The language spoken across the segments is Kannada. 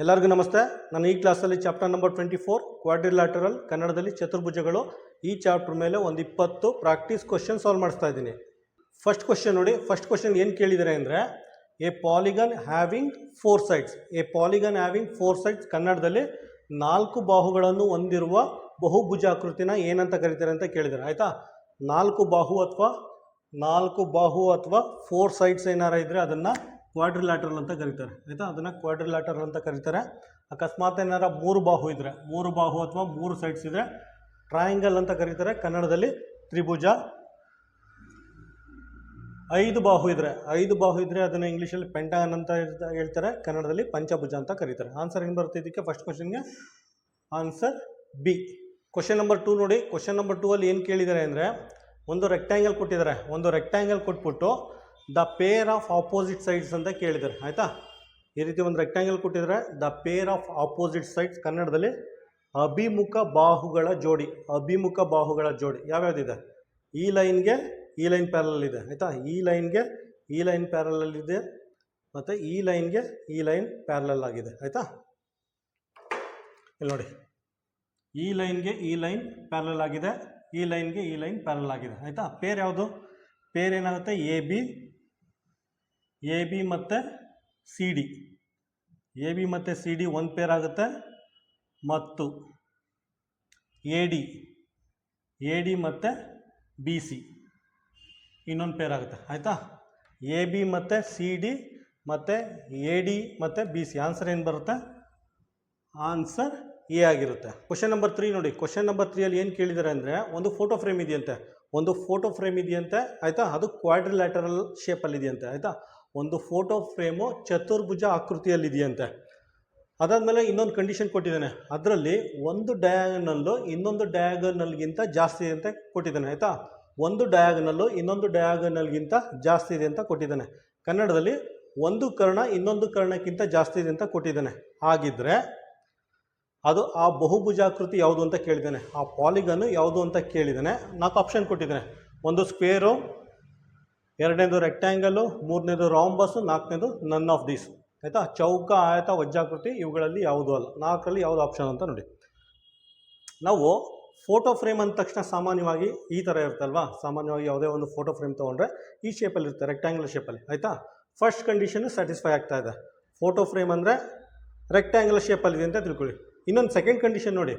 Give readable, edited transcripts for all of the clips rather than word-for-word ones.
ಎಲ್ಲರಿಗೂ ನಮಸ್ತೆ. ನಾನು ಈ ಕ್ಲಾಸಲ್ಲಿ ಚಾಪ್ಟರ್ ನಂಬರ್ 24 ಕ್ವಾಡ್ರಿಲ್ಯಾಟರಲ್ ಕನ್ನಡದಲ್ಲಿ ಚತುರ್ಭುಜಗಳು ಈ ಚಾಪ್ಟರ್ ಮೇಲೆ ಒಂದು 20 ಪ್ರಾಕ್ಟೀಸ್ ಕ್ವಶನ್ ಸಾಲ್ವ್ ಮಾಡಿಸ್ತಾ ಇದ್ದೀನಿ. ಫಸ್ಟ್ ಕ್ವಶನ್ ನೋಡಿ. ಫಸ್ಟ್ ಕ್ವಶನ್ ಏನು ಕೇಳಿದ್ದಾರೆ ಅಂದರೆ A polygon having 4 sides. A polygon having 4 sides ಕನ್ನಡದಲ್ಲಿ 4 ಬಾಹುಗಳನ್ನು ಹೊಂದಿರುವ ಬಹುಭುಜಾಕೃತಿನ ಏನಂತ ಕರೀತಾರೆ ಅಂತ ಕೇಳಿದ್ದಾರೆ. ಆಯಿತಾ, 4 ಬಾಹು ಅಥವಾ 4 ಸೈಡ್ಸ್ ಏನಾರ ಇದ್ದರೆ ಅದನ್ನು ಕ್ವಾಡ್ರಿಲ್ಯಾಟರಲ್ ಅಂತ ಕರೀತಾರೆ. ಆಯಿತಾ, ಅದನ್ನು ಕ್ವಾಡ್ರಿಲ್ಯಾಟರಲ್ ಅಂತ ಕರೀತಾರೆ. ಅಕಸ್ಮಾತ್ ಏನಾರ 3 ಬಾಹು ಇದ್ದರೆ, 3 ಬಾಹು ಅಥವಾ 3 ಸೈಡ್ಸ್ ಇದ್ದರೆ ಟ್ರಯಾಂಗಲ್ ಅಂತ ಕರೀತಾರೆ. ಕನ್ನಡದಲ್ಲಿ ತ್ರಿಭುಜ. 5 ಬಾಹು ಇದ್ದರೆ ಅದನ್ನು ಇಂಗ್ಲೀಷಲ್ಲಿ ಪೆಂಟಾಗನ್ ಅಂತ ಹೇಳ್ತಾರೆ. ಕನ್ನಡದಲ್ಲಿ ಪಂಚಭುಜ ಅಂತ ಕರೀತಾರೆ. ಆನ್ಸರ್ ಏನು ಬರುತ್ತೆ ಇದಕ್ಕೆ? ಫಸ್ಟ್ ಕ್ವಶನ್ಗೆ ಆನ್ಸರ್ ಬಿ. ಕ್ವಶನ್ ನಂಬರ್ 2 ನೋಡಿ. ಕ್ವಶನ್ ನಂಬರ್ 2 ಅಲ್ಲಿ ಏನು ಕೇಳಿದ್ದಾರೆ ಅಂದರೆ ಒಂದು ರೆಕ್ಟ್ಯಾಂಗಲ್ ಕೊಟ್ಟಿದ್ದಾರೆ. ಒಂದು ರೆಕ್ಟ್ಯಾಂಗಲ್ ಕೊಟ್ಬಿಟ್ಟು the pair of opposite sides ಅಂತ ಕೇಳಿದ್ದಾರೆ. ಆಯಿತಾ, ಈ ರೀತಿ ಒಂದು ರೆಕ್ಟ್ಯಾಂಗಲ್ ಕೊಟ್ಟಿದ್ದಾರೆ. The pair of opposite sides ಕನ್ನಡದಲ್ಲಿ ಅಭಿಮುಖ ಬಾಹುಗಳ ಜೋಡಿ. ಅಭಿಮುಖ ಬಾಹುಗಳ ಜೋಡಿ ಯಾವ್ಯಾವುದಿದೆ? ಈ ಲೈನ್ಗೆ ಈ ಲೈನ್ ಪ್ಯಾರಲಲ್ ಇದೆ. ಆಯಿತಾ, ಈ ಲೈನ್ಗೆ ಈ ಲೈನ್ ಪ್ಯಾರಲಲ್ ಇದೆ ಮತ್ತು ಈ ಲೈನ್ಗೆ ಈ ಲೈನ್ ಪ್ಯಾರಲಲ್ ಆಗಿದೆ. ಆಯಿತಾ, ಇಲ್ಲಿ ನೋಡಿ, ಈ ಲೈನ್ಗೆ ಈ ಲೈನ್ ಪ್ಯಾರಲಲ್ ಆಗಿದೆ, ಈ ಲೈನ್ಗೆ ಈ ಲೈನ್ ಪ್ಯಾರಲಲ್ ಆಗಿದೆ. ಆಯಿತಾ, ಪೇರ್ ಯಾವುದು? ಪೇರ್ ಏನಾಗುತ್ತೆ? ಎ ಬಿ ಮತ್ತು ಸಿ ಡಿ. ಎ ಬಿ ಮತ್ತು ಸಿ ಡಿ ಒಂದು ಪೇರ್ ಆಗುತ್ತೆ. ಮತ್ತು ಎ ಡಿ ಮತ್ತು ಬಿ ಸಿ ಇನ್ನೊಂದು ಪೇರ್ ಆಗುತ್ತೆ. ಆಯಿತಾ, ಎ ಬಿ ಮತ್ತು ಸಿ ಡಿ ಮತ್ತು ಎ ಡಿ ಮತ್ತು ಬಿ ಸಿ. ಆನ್ಸರ್ ಏನು ಬರುತ್ತೆ? ಆನ್ಸರ್ ಎ ಆಗಿರುತ್ತೆ. ಕ್ವಶನ್ ನಂಬರ್ 3 ನೋಡಿ. ಕ್ವಶನ್ ನಂಬರ್ 3 ಅಲ್ಲಿ ಏನು ಕೇಳಿದ್ದಾರೆ ಅಂದರೆ ಒಂದು ಫೋಟೋ ಫ್ರೇಮ್ ಇದೆಯಂತೆ. ಆಯಿತಾ, ಅದು ಕ್ವಾಡ್ರಿಲ್ಯಾಟರಲ್ ಶೇಪಲ್ಲಿ ಇದೆಯಂತೆ. ಆಯಿತಾ, ಒಂದು ಫೋಟೋ ಫ್ರೇಮು ಚತುರ್ಭುಜ ಆಕೃತಿಯಲ್ಲಿದೆಯಂತೆ. ಅದಾದಮೇಲೆ ಇನ್ನೊಂದು ಕಂಡೀಷನ್ ಕೊಟ್ಟಿದ್ದಾನೆ. ಅದರಲ್ಲಿ ಒಂದು ಡಯಾಗನಲ್ಲು ಇನ್ನೊಂದು ಡಯಾಗನಲ್ಗಿಂತ ಜಾಸ್ತಿ ಇದೆ ಅಂತ ಕೊಟ್ಟಿದ್ದಾನೆ. ಆಯಿತಾ, ಒಂದು ಡಯಾಗನಲ್ಲು ಇನ್ನೊಂದು ಡಯಾಗನಲ್ಗಿಂತ ಜಾಸ್ತಿ ಇದೆ ಅಂತ ಕೊಟ್ಟಿದ್ದಾನೆ. ಕನ್ನಡದಲ್ಲಿ ಒಂದು ಕರ್ಣ ಇನ್ನೊಂದು ಕರ್ಣಕ್ಕಿಂತ ಜಾಸ್ತಿ ಇದೆ ಅಂತ ಕೊಟ್ಟಿದ್ದಾನೆ. ಹಾಗಿದ್ರೆ ಅದು ಆ ಬಹುಭುಜಾಕೃತಿ ಯಾವುದು ಅಂತ ಕೇಳಿದ್ದಾನೆ. ಆ ಪಾಲಿಗನ್ ಯಾವುದು ಅಂತ ಕೇಳಿದ್ದಾನೆ. 4 ಆಪ್ಷನ್ ಕೊಟ್ಟಿದ್ದಾನೆ. ಒಂದು ಸ್ಕ್ವೇರು, ಎರಡನೇದು ರೆಕ್ಟ್ಯಾಂಗಲು, ಮೂರನೇದು ರಾಂಬಸ್ಸು, ನಾಲ್ಕನೇದು ನನ್ ಆಫ್ ದೀಸ್. ಆಯಿತಾ, ಚೌಕ, ಆಯತ, ವಜ್ರಾಕೃತಿ ಇವುಗಳಲ್ಲಿ ಯಾವುದೂ ಅಲ್ಲ. 4ರಲ್ಲಿ ಯಾವುದು ಆಪ್ಷನ್ ಅಂತ ನೋಡಿ. ನಾವು ಫೋಟೋ ಫ್ರೇಮ್ ಅಂದ ತಕ್ಷಣ ಸಾಮಾನ್ಯವಾಗಿ ಈ ಥರ ಇರುತ್ತಲ್ವಾ. ಸಾಮಾನ್ಯವಾಗಿ ಯಾವುದೇ ಒಂದು ಫೋಟೋ ಫ್ರೇಮ್ ತೊಗೊಂಡ್ರೆ ಈ ಶೇಪಲ್ಲಿ ಇರುತ್ತೆ, ರೆಕ್ಟ್ಯಾಂಗಲ್ ಶೇಪಲ್ಲಿ. ಆಯಿತಾ, ಫಸ್ಟ್ ಕಂಡೀಷನ್ನು ಸ್ಯಾಟಿಸ್ಫೈ ಆಗ್ತಾ ಇದೆ. ಫೋಟೋ ಫ್ರೇಮ್ ಅಂದರೆ ರೆಕ್ಟ್ಯಾಂಗಲ್ ಶೇಪಲ್ಲಿದೆ ಅಂತ ತಿಳ್ಕೊಳ್ಳಿ. ಇನ್ನೊಂದು ಸೆಕೆಂಡ್ ಕಂಡೀಷನ್ ನೋಡಿ.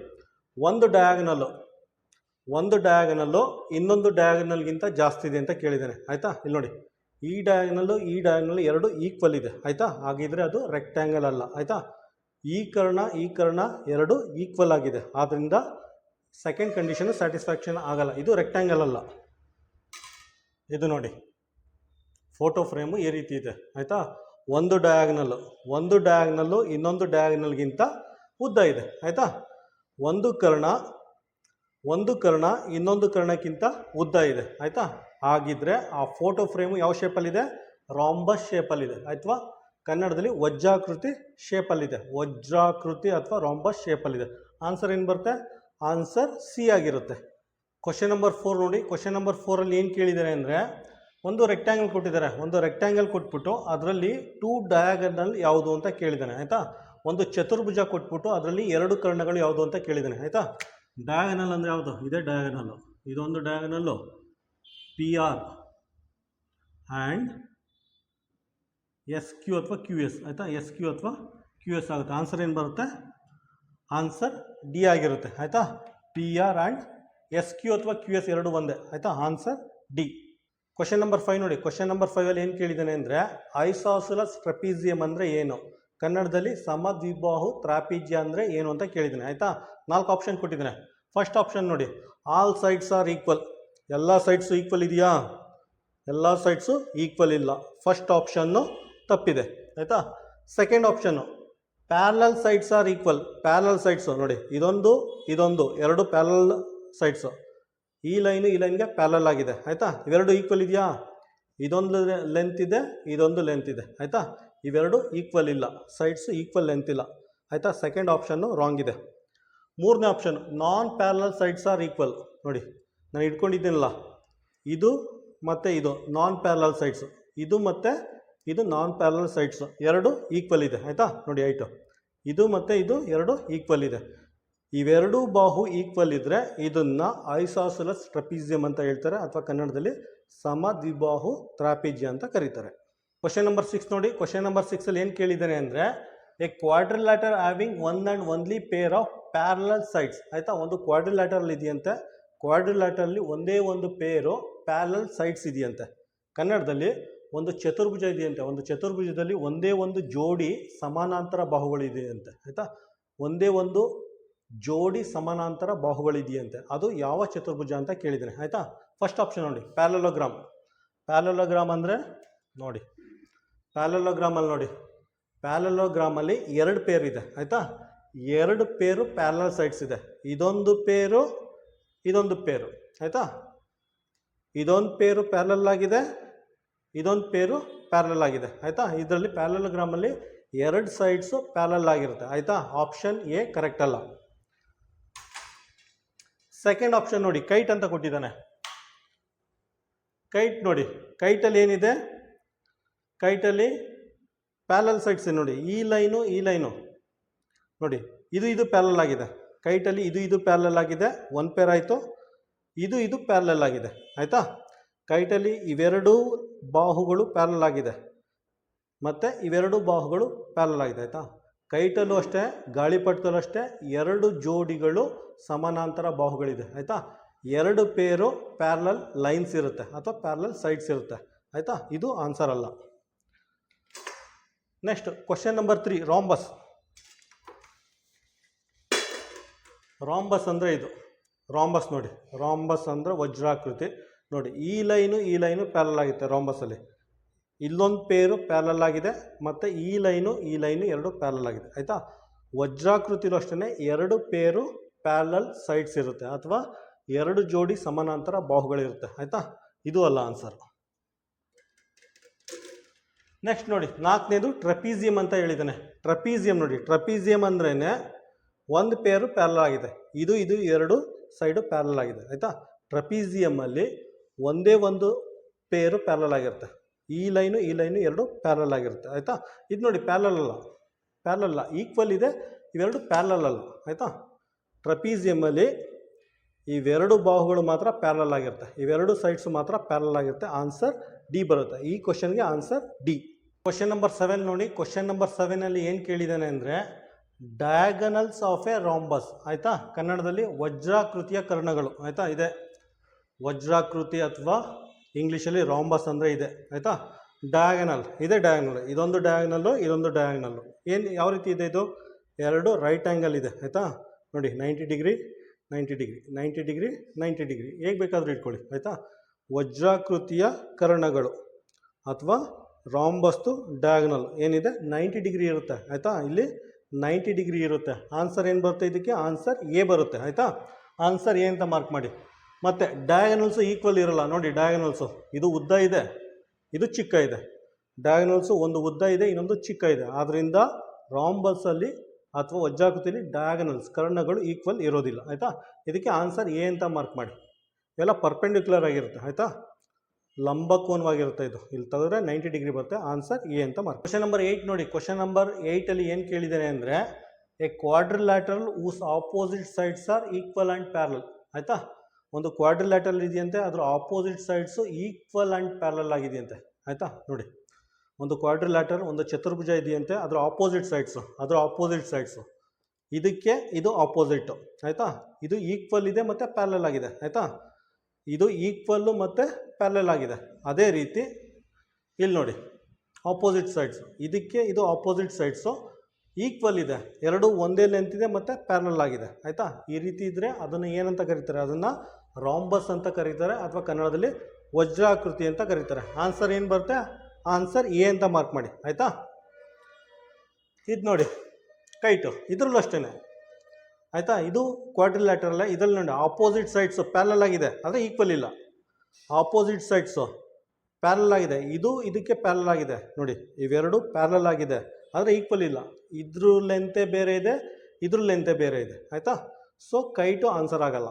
ಒಂದು ಡಯಾಗನಲ್ಲು ಇನ್ನೊಂದು ಡಯಾಗನಲ್ಗಿಂತ ಜಾಸ್ತಿ ಇದೆ ಅಂತ ಕೇಳಿದ್ದಾನೆ. ಆಯಿತಾ, ಇಲ್ಲಿ ನೋಡಿ, ಈ ಡಯಾಗನಲ್ಲು ಎರಡು ಈಕ್ವಲ್ ಇದೆ. ಆಯಿತಾ, ಹಾಗಿದ್ರೆ ಅದು ರೆಕ್ಟ್ಯಾಂಗಲ್ ಅಲ್ಲ. ಆಯಿತಾ, ಈ ಕರ್ಣ ಎರಡು ಈಕ್ವಲ್ ಆಗಿದೆ. ಆದ್ದರಿಂದ ಸೆಕೆಂಡ್ ಕಂಡೀಷನ್ ಸ್ಯಾಟಿಸ್ಫ್ಯಾಕ್ಷನ್ ಆಗಲ್ಲ. ಇದು ರೆಕ್ಟ್ಯಾಂಗಲ್ ಅಲ್ಲ. ಇದು ನೋಡಿ, ಫೋಟೋ ಫ್ರೇಮು ಈ ರೀತಿ ಇದೆ. ಆಯಿತಾ, ಒಂದು ಡಯಾಗನಲ್ಲು ಇನ್ನೊಂದು ಡಯಾಗನಲ್ಗಿಂತ ಉದ್ದ ಇದೆ. ಆಯಿತಾ, ಒಂದು ಕರ್ಣ ಇನ್ನೊಂದು ಕರ್ಣಕ್ಕಿಂತ ಉದ್ದ ಇದೆ. ಆಯಿತಾ, ಹಾಗಿದ್ರೆ ಆ ಫೋಟೋ ಫ್ರೇಮು ಯಾವ ಶೇಪಲ್ಲಿದೆ? ರಾಂಬಸ್ ಶೇಪಲ್ಲಿದೆ. ಅಥವಾ ಕನ್ನಡದಲ್ಲಿ ವಜ್ರಾಕೃತಿ ಶೇಪಲ್ಲಿದೆ. ವಜ್ರಾಕೃತಿ ಅಥವಾ ರಾಂಬಸ್ ಶೇಪಲ್ಲಿದೆ. ಆನ್ಸರ್ ಏನು ಬರುತ್ತೆ? ಆನ್ಸರ್ ಸಿ ಆಗಿರುತ್ತೆ. ಕ್ವಶನ್ ನಂಬರ್ 4 ನೋಡಿ. ಕ್ವಶನ್ ನಂಬರ್ 4ಅಲ್ಲಿ ಏನು ಕೇಳಿದ್ದಾರೆ ಅಂದರೆ ಒಂದು ರೆಕ್ಟ್ಯಾಂಗಲ್ ಕೊಟ್ಟಿದ್ದಾರೆ. ಒಂದು ರೆಕ್ಟ್ಯಾಂಗಲ್ ಕೊಟ್ಬಿಟ್ಟು ಅದರಲ್ಲಿ 2 ಡಯಾಗನಲ್ ಯಾವುದು ಅಂತ ಕೇಳಿದ್ದಾನೆ. ಆಯಿತಾ, ಒಂದು ಚತುರ್ಭುಜ ಕೊಟ್ಬಿಟ್ಟು ಅದರಲ್ಲಿ 2 ಕರ್ಣಗಳು ಯಾವುದು ಅಂತ ಕೇಳಿದ್ದಾನೆ. ಆಯಿತಾ, ಡಯಾಗನಲ್ ಅಂದರೆ ಯಾವುದು? ಇದೇ ಡಯಾಗನಲ್ಲು. ಇದೊಂದು diagonal P R and S Q ಅಥವಾ ಕ್ಯೂ ಎಸ್. ಆಯಿತಾ, ಎಸ್ ಕ್ಯೂ ಅಥವಾ ಕ್ಯೂ ಎಸ್ ಆಗುತ್ತೆ. ಆನ್ಸರ್ ಏನು ಬರುತ್ತೆ? ಆನ್ಸರ್ ಡಿ ಆಗಿರುತ್ತೆ. ಆಯಿತಾ, P R and S Q ಅಥವಾ ಕ್ಯೂ ಎಸ್ ಎರಡು ಒಂದೇ. ಆಯಿತಾ, ಆನ್ಸರ್ ಡಿ. ಕ್ವಶನ್ ನಂಬರ್ 5 ನೋಡಿ. ಕ್ವಶನ್ ನಂಬರ್ 5ಅಲ್ಲಿ ಏನು ಕೇಳಿದ್ದಾನೆ ಅಂದರೆ ಐಸಾಸುಲಸ್ ಟ್ರೆಪೀಸಿಯಮ್ ಅಂದರೆ ಏನು? ಕನ್ನಡದಲ್ಲಿ ಸಮದ್ವಿಬಾಹು ತ್ರಾಪಿಜ್ಯ ಅಂದರೆ ಏನು ಅಂತ ಕೇಳಿದ್ದಾನೆ. ಆಯಿತಾ, 4 ಆಪ್ಷನ್ ಕೊಟ್ಟಿದ್ದಾನೆ. ಫಸ್ಟ್ ಆಪ್ಷನ್ ನೋಡಿ, ಆಲ್ ಸೈಡ್ಸ್ ಆರ್ ಈಕ್ವಲ್. ಎಲ್ಲ ಸೈಡ್ಸು ಈಕ್ವಲ್ ಇದೆಯಾ? ಎಲ್ಲ ಸೈಡ್ಸು ಈಕ್ವಲ್ ಇಲ್ಲ. ಫಸ್ಟ್ ಆಪ್ಷನ್ನು ತಪ್ಪಿದೆ. ಆಯಿತಾ, second option parallel sides are equal. Parallel sides ನೋಡಿ, ಇದೊಂದು ಎರಡು ಪ್ಯಾರಲಲ್ ಸೈಡ್ಸು. ಈ ಲೈನ್ಗೆ ಪ್ಯಾರಲಲ್ ಆಗಿದೆ. ಆಯಿತಾ, ಇವೆರಡು ಈಕ್ವಲ್ ಇದೆಯಾ? ಇದೊಂದು ಲೆಂತ್ ಇದೆ, ಇದೊಂದು ಲೆಂತ್ ಇದೆ. ಆಯಿತಾ, ಇವೆರಡು ಈಕ್ವಲ್ ಇಲ್ಲ. ಸೈಡ್ಸು ಈಕ್ವಲ್ ಲೆಂತ್ ಇಲ್ಲ. ಆಯಿತಾ, ಸೆಕೆಂಡ್ ಆಪ್ಷನ್ನು ರಾಂಗ್ ಇದೆ. ಮೂರನೇ option non parallel sides are equal. ನೋಡಿ, ನಾನು ಇಟ್ಕೊಂಡಿದ್ದೀನಲ್ಲ, ಇದು ಮತ್ತು ಇದು ನಾನ್ ಪ್ಯಾರಲಲ್ ಸೈಡ್ಸು. ಇದು ಮತ್ತು ಇದು ನಾನ್ ಪ್ಯಾರಲಲ್ ಸೈಡ್ಸು ಎರಡು ಈಕ್ವಲ್ ಇದೆ. ಆಯಿತಾ, ನೋಡಿ, ಇದು ಮತ್ತು ಇದು ಎರಡು ಈಕ್ವಲ್ ಇದೆ. ಇವೆರಡೂ ಬಾಹು ಈಕ್ವಲ್ ಇದ್ದರೆ ಇದನ್ನು ಐಸಾಸೆಲಸ್ ಟ್ರಪೀಸಿಯಂ ಅಂತ ಹೇಳ್ತಾರೆ, ಅಥವಾ ಕನ್ನಡದಲ್ಲಿ ಸಮದ್ವಿಬಾಹು ಟ್ರಾಪಿಜಿಯ ಅಂತ ಕರೀತಾರೆ. ಕ್ವಶನ್ ನಂಬರ್ 6 ನೋಡಿ. ಕ್ವಶನ್ ನಂಬರ್ 6ಅಲ್ಲಿ ಏನು ಕೇಳಿದ್ದಾನೆ ಅಂದರೆ, a quadrilateral having one and only pair of parallel sides. ಆಯಿತಾ, ಒಂದು ಕ್ವಾಡ್ರಿಲ್ಯಾಟರಲ್ ಇದೆಯಂತೆ. ಕ್ವಾಡ್ರಿಲ್ಯಾಟರಲ್ಲಿ ಒಂದೇ ಒಂದು ಪೇರು ಪ್ಯಾರಲಲ್ ಸೈಡ್ಸ್ ಇದೆಯಂತೆ. ಕನ್ನಡದಲ್ಲಿ ಒಂದು ಚತುರ್ಭುಜ ಇದೆಯಂತೆ. ಒಂದು ಚತುರ್ಭುಜದಲ್ಲಿ ಒಂದೇ ಒಂದು ಜೋಡಿ ಸಮಾನಾಂತರ ಬಾಹುಗಳಿದೆಯಂತೆ. ಆಯಿತಾ, ಒಂದೇ ಒಂದು ಜೋಡಿ ಸಮಾನಾಂತರ ಬಾಹುಗಳಿದೆಯಂತೆ. ಅದು ಯಾವ ಚತುರ್ಭುಜ ಅಂತ ಕೇಳಿದ್ದೇನೆ. ಆಯಿತಾ, ಫಸ್ಟ್ ಆಪ್ಷನ್ ನೋಡಿ, ಪ್ಯಾರಲೋಗ್ರಾಮ್. ಪ್ಯಾರಲೋಗ್ರಾಮ್ ಅಂದರೆ ನೋಡಿ, ಪ್ಯಾರಲೋಗ್ರಾಮಲ್ಲಿ ನೋಡಿ, ಪ್ಯಾರಲೋಗ್ರಾಮಲ್ಲಿ ಎರಡು ಪೇರ್ ಇದೆ. ಆಯಿತಾ, ಎರಡು ಪೇರು ಪ್ಯಾರಲಲ್ ಸೈಡ್ಸ್ ಇದೆ. ಇದೊಂದು ಪೇರು, ಇದೊಂದು ಪೇರು. ಆಯಿತಾ, ಇದೊಂದು ಪೇರು ಪ್ಯಾರಲಲ್ ಆಗಿದೆ, ಇದೊಂದು ಪೇರು ಪ್ಯಾರಲಲ್ ಆಗಿದೆ. ಆಯಿತಾ, ಇದರಲ್ಲಿ ಪ್ಯಾರಲೋಗ್ರಾಮಲ್ಲಿ ಎರಡು ಸೈಡ್ಸು ಪ್ಯಾರಲಲ್ ಆಗಿರುತ್ತೆ. ಆಯಿತಾ, ಆಪ್ಷನ್ ಎ ಕರೆಕ್ಟ್ ಅಲ್ಲ. ಸೆಕೆಂಡ್ ಆಪ್ಷನ್ ನೋಡಿ, ಕೈಟ್ ಅಂತ ಕೊಟ್ಟಿದ್ದಾನೆ. ಕೈಟ್ ನೋಡಿ, ಕೈಟಲ್ಲಿ ಏನಿದೆ, ಕೈಟಲ್ಲಿ ಪ್ಯಾರಲಲ್ ಸೈಡ್ಸ್ ನೋಡಿ, ಈ ಲೈನು ಈ ಲೈನು ನೋಡಿ, ಇದು ಪ್ಯಾರಲಲ್ ಆಗಿದೆ. ಕೈಟಲ್ಲಿ ಇದು ಪ್ಯಾರಲಲ್ ಆಗಿದೆ, ಒಂದು ಪೇರ್ ಆಯಿತು. ಇದು ಪ್ಯಾರಲಲ್ ಆಗಿದೆ. ಆಯಿತಾ, ಕೈಟಲ್ಲಿ ಇವೆರಡೂ ಬಾಹುಗಳು ಪ್ಯಾರಲಲ್ ಆಗಿದೆ, ಮತ್ತು ಇವೆರಡು ಬಾಹುಗಳು ಪ್ಯಾರಲಲ್ ಆಗಿದೆ. ಆಯಿತಾ, ಕೈಟಲ್ಲೂ ಅಷ್ಟೇ, ಗಾಳಿಪಟದಲ್ಲೂ ಅಷ್ಟೇ, ಎರಡು ಜೋಡಿಗಳು ಸಮಾನಾಂತರ ಬಾಹುಗಳಿದೆ. ಆಯಿತಾ, ಎರಡು ಪೇರು ಪ್ಯಾರಲಲ್ ಲೈನ್ಸ್ ಇರುತ್ತೆ ಅಥವಾ ಪ್ಯಾರಲಲ್ ಸೈಡ್ಸ್ ಇರುತ್ತೆ. ಆಯಿತಾ, ಇದು ಆನ್ಸರ್ ಅಲ್ಲ. Next question number 3, rhombus. Rhombus ಅಂದರೆ ಇದು ರಾಂಬಸ್ ನೋಡಿ. ರಾಂಬಸ್ ಅಂದರೆ ವಜ್ರಾಕೃತಿ ನೋಡಿ. ಈ ಲೈನು ಪ್ಯಾರಲಲ್ ಆಗುತ್ತೆ ರಾಂಬಸಲ್ಲಿ. ಇಲ್ಲೊಂದು ಪೇರು ಪ್ಯಾರಲಲ್ ಆಗಿದೆ, ಮತ್ತು ಈ ಲೈನು ಎರಡು ಪ್ಯಾರಲಲ್ ಆಗಿದೆ. ಆಯಿತಾ, ವಜ್ರಾಕೃತಿಲೂ ಅಷ್ಟೇ ಎರಡು ಪೇರು ಪ್ಯಾರಲಲ್ ಸೈಡ್ಸ್ ಇರುತ್ತೆ ಅಥವಾ ಎರಡು ಜೋಡಿ ಸಮಾನಾಂತರ ಬಾಹುಗಳಿರುತ್ತೆ. ಆಯಿತಾ, ಇದು ಅಲ್ಲ ಆನ್ಸರ್. ನೆಕ್ಸ್ಟ್ ನೋಡಿ, ನಾಲ್ಕನೇದು ಟ್ರಪೀಸಿಯಂ ಅಂತ ಹೇಳಿದ್ದಾನೆ. ಟ್ರಪೀಸಿಯಂ ನೋಡಿ, ಟ್ರಪೀಸಿಯಂ ಅಂದ್ರೇ ಒಂದು ಪೇರು ಪ್ಯಾರಲಲ್ ಆಗಿದೆ, ಇದು ಎರಡು ಸೈಡು ಪ್ಯಾರಲಲ್ ಆಗಿದೆ. ಆಯಿತಾ, ಟ್ರಪೀಸಿಯಮಲ್ಲಿ ಒಂದೇ ಒಂದು ಪೇರು ಪ್ಯಾರಲಲ್ ಆಗಿರುತ್ತೆ. ಈ ಲೈನು ಎರಡು ಪ್ಯಾರಲಲ್ ಆಗಿರುತ್ತೆ. ಆಯಿತಾ, ಇದು ನೋಡಿ ಪ್ಯಾರಲಲ್ ಅಲ್ಲ, ಈಕ್ವಲ್ ಇದೆ, ಇವೆರಡು ಪ್ಯಾರಲಲ್ ಅಲ್ಲ. ಆಯಿತಾ, ಟ್ರಪೀಸಿಯಮಲ್ಲಿ ಇವೆರಡು ಬಾಹುಗಳು ಮಾತ್ರ ಪ್ಯಾರಲಲ್ ಆಗಿರುತ್ತೆ, ಇವೆರಡು ಸೈಡ್ಸು ಮಾತ್ರ ಪ್ಯಾರಲಲ್ ಆಗಿರುತ್ತೆ. ಆನ್ಸರ್ ಡಿ ಬರುತ್ತೆ. ಈ ಕ್ವಶನ್ಗೆ ಆನ್ಸರ್ ಡಿ. ಕ್ವಶನ್ ನಂಬರ್ 7 ನೋಡಿ. ಕ್ವಶನ್ ನಂಬರ್ 7ಅಲ್ಲಿ ಏನು ಕೇಳಿದ್ದಾನೆ ಅಂದರೆ, ಡಯಾಗನಲ್ಸ್ ಆಫ್ ಎ ರಾಂಬಸ್. ಆಯಿತಾ, ಕನ್ನಡದಲ್ಲಿ ವಜ್ರಾಕೃತಿಯ ಕರ್ಣಗಳು. ಆಯಿತಾ, ಇದೆ ವಜ್ರಾಕೃತಿ ಅಥವಾ ಇಂಗ್ಲೀಷಲ್ಲಿ ರಾಂಬಸ್ ಅಂದರೆ ಇದೆ. ಆಯಿತಾ, ಡಯಾಗನಲ್ ಇದೆ, ಡಯಾಗನಲ್, ಇದೊಂದು ಡಯಾಗನಲ್ಲು, ಇದೊಂದು ಡಯಾಗನಲ್ಲು. ಯಾವ ರೀತಿ ಇದೆ, ಇದು ಎರಡು ರೈಟ್ ಆ್ಯಂಗಲ್ ಇದೆ. ಆಯಿತಾ, ನೋಡಿ 90 ಡಿಗ್ರಿ 90 ಡಿಗ್ರಿ 90 ಡಿಗ್ರಿ 90 ಡಿಗ್ರಿ, ಹೇಗೆ ಬೇಕಾದರೂ ಇಟ್ಕೊಳ್ಳಿ. ಆಯಿತಾ, ವಜ್ರಾಕೃತಿಯ ಕರ್ಣಗಳು ಅಥವಾ ರಾಂಬಸ್ತು ಡಯಾಗನಲ್ ಏನಿದೆ 90 ಡಿಗ್ರಿ ಇರುತ್ತೆ. ಆಯಿತಾ, ಇಲ್ಲಿ 90 ಡಿಗ್ರಿ ಇರುತ್ತೆ. ಆನ್ಸರ್ ಏನು ಬರುತ್ತೆ, ಇದಕ್ಕೆ ಆನ್ಸರ್ ಎ ಬರುತ್ತೆ. ಆಯಿತಾ, ಆನ್ಸರ್ ಎ ಅಂತ ಮಾರ್ಕ್ ಮಾಡಿ. ಮತ್ತು ಡಯಾಗನಲ್ಸು ಈಕ್ವಲ್ ಇರಲ್ಲ ನೋಡಿ. ಡಯಾಗನಲ್ಸು ಇದು ಉದ್ದ ಇದೆ, ಇದು ಚಿಕ್ಕ ಇದೆ. ಡಯಾಗನಲ್ಸು ಒಂದು ಉದ್ದ ಇದೆ, ಇನ್ನೊಂದು ಚಿಕ್ಕ ಇದೆ. ಆದ್ದರಿಂದ ರಾಂಬಸಲ್ಲಿ ಅಥವಾ ವಜ್ರಾಕೃತಿಯಲ್ಲಿ ಡಯಾಗನಲ್ಸ್ ಕರ್ಣಗಳು ಈಕ್ವಲ್ ಇರೋದಿಲ್ಲ. ಆಯಿತಾ, ಇದಕ್ಕೆ ಆನ್ಸರ್ ಎ ಅಂತ ಮಾರ್ಕ್ ಮಾಡಿ. ಎಲ್ಲ ಪರ್ಪೆಂಡಿಕ್ಯುಲರ್ ಆಗಿರುತ್ತೆ. ಆಯಿತಾ, ಲಂಬಕೋನವಾಗಿರುತ್ತೆ. ಇದು ಇಲ್ಲಿ ತೆಗೆದ್ರೆ 90 ಡಿಗ್ರಿ ಬರುತ್ತೆ. ಆನ್ಸರ್ ಎ ಅಂತ ಮಾರ್ಕ್. ಕ್ವಶನ್ ನಂಬರ್ 8 ನೋಡಿ. ಕ್ವಶನ್ ನಂಬರ್ 8ಅಲ್ಲಿ ಏನು ಕೇಳಿದ್ದಾನೆ ಅಂದರೆ, a quadrilateral whose opposite sides are equal and parallel. ಆಯಿತಾ, ಒಂದು ಕ್ವಾಡ್ರಿಲ್ಯಾಟರಲ್ ಇದೆಯಂತೆ, ಅದರ opposite sides equal and parallel ಆಗಿದೆಯಂತೆ. ಆಯಿತಾ, ನೋಡಿ ಒಂದು ಕ್ವಾಡ್ರಿಲ್ಯಾಟರ್, ಒಂದು ಚತುರ್ಭುಜ ಇದೆಯಂತೆ, ಅದರ ಆಪೋಸಿಟ್ ಸೈಡ್ಸು ಇದಕ್ಕೆ ಇದು ಆಪೋಸಿಟ್ಟು. ಆಯಿತಾ, ಇದು ಈಕ್ವಲ್ ಇದೆ ಮತ್ತು ಪ್ಯಾರಲಲ್ ಆಗಿದೆ. ಆಯಿತಾ, ಇದು ಈಕ್ವಲ್ಲು ಮತ್ತು ಪ್ಯಾರಲಲ್ ಆಗಿದೆ. ಅದೇ ರೀತಿ ಇಲ್ಲಿ ನೋಡಿ ಆಪೋಸಿಟ್ ಸೈಡ್ಸು, ಇದಕ್ಕೆ ಇದು ಆಪೋಸಿಟ್ ಸೈಡ್ಸು ಈಕ್ವಲ್ ಇದೆ, ಎರಡು ಒಂದೇ ಲೆಂತ್ ಇದೆ ಮತ್ತು ಪ್ಯಾರಲಲ್ ಆಗಿದೆ. ಆಯಿತಾ, ಈ ರೀತಿ ಇದ್ದರೆ ಅದನ್ನು ಏನಂತ ಕರೀತಾರೆ, ಅದನ್ನು ರಾಂಬಸ್ ಅಂತ ಕರೀತಾರೆ ಅಥವಾ ಕನ್ನಡದಲ್ಲಿ ವಜ್ರಾಕೃತಿ ಅಂತ ಕರೀತಾರೆ. ಆನ್ಸರ್ ಏನು ಬರುತ್ತೆ, ಆನ್ಸರ್ ಎ ಅಂತ ಮಾರ್ಕ್ ಮಾಡಿ. ಆಯಿತಾ, ಇದು ನೋಡಿ ಕೈಟು, ಇದರಲ್ಲೂ ಅಷ್ಟೇ. ಆಯಿತಾ, ಇದು ಕ್ವಾಡ್ರಿಲ್ಯಾಟರಲ್ಲ, ಇದರಲ್ಲಿ ನೋಡಿ ಆಪೋಸಿಟ್ ಸೈಡ್ಸು ಪ್ಯಾರಲಲ್ ಆಗಿದೆ, ಆದರೆ ಈಕ್ವಲ್ ಇಲ್ಲ. ಆಪೋಸಿಟ್ ಸೈಡ್ಸು ಪ್ಯಾರಲಲ್ ಆಗಿದೆ, ಇದು ಇದಕ್ಕೆ ಪ್ಯಾರಲಲ್ ಆಗಿದೆ ನೋಡಿ, ಇವೆರಡು ಪ್ಯಾರಲಲ್ ಆಗಿದೆ ಆದರೆ ಈಕ್ವಲ್ ಇಲ್ಲ. ಇದ್ರ ಲೆಂತೆ ಬೇರೆ ಇದೆ, ಇದ್ರ ಲೆಂತೆ ಬೇರೆ ಇದೆ. ಆಯಿತಾ, ಸೊ ಕೈಟು ಆನ್ಸರ್ ಆಗಲ್ಲ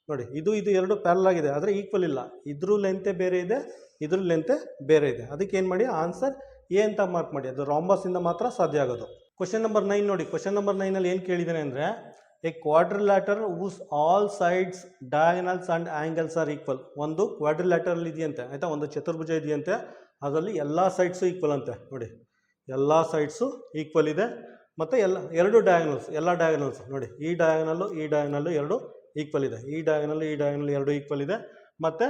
ನೋಡಿ. ಇದು ಎರಡು ಪ್ಯಾರಲಲ್ ಆಗಿದೆ ಆದರೆ ಈಕ್ವಲ್ ಇಲ್ಲ, ಇದ್ರ ಲೆಂತೆ ಬೇರೆ ಇದೆ, ಇದ್ರ ಲೆಂತೆ ಬೇರೆ ಇದೆ. ಅದಕ್ಕೆ ಏನು ಮಾಡಿ, ಆನ್ಸರ್ ಎ ಅಂತ ಮಾರ್ಕ್ ಮಾಡಿ. ಅದು ರಾಂಬಸ್ಸಿಂದ ಮಾತ್ರ ಸಾಧ್ಯ ಆಗೋದು. ಕ್ವಶನ್ ನಂಬರ್ 9 ನೋಡಿ. ಕ್ವಶನ್ ನಂಬರ್ 9 ಏನು ಕೇಳಿದ್ದಾನೆ ಅಂದರೆ, a quadrilateral whose all sides diagonals and angles are equal. ಒಂದು ಕ್ವಾಡ್ರಿಲ್ಯಾಟರಲ್ ಇದೆಯಂತೆ ಆಯಿತಾ, ಒಂದು ಚತುರ್ಭುಜ ಇದೆಯಂತೆ, ಅದರಲ್ಲಿ ಎಲ್ಲ ಸೈಡ್ಸು ಈಕ್ವಲ್ ಅಂತೆ. ನೋಡಿ ಎಲ್ಲ ಸೈಡ್ಸು ಈಕ್ವಲ್ ಇದೆ ಮತ್ತು ಎರಡು ಡಯಾಗನಲ್ಸ್ ನೋಡಿ, ಈ ಡಯಾಗನಲ್ಲು ಎರಡು ಈಕ್ವಲ್ ಇದೆ, ಈ ಡಯಾಗನಲ್ ಎರಡು ಈಕ್ವಲ್ ಇದೆ, ಮತ್ತು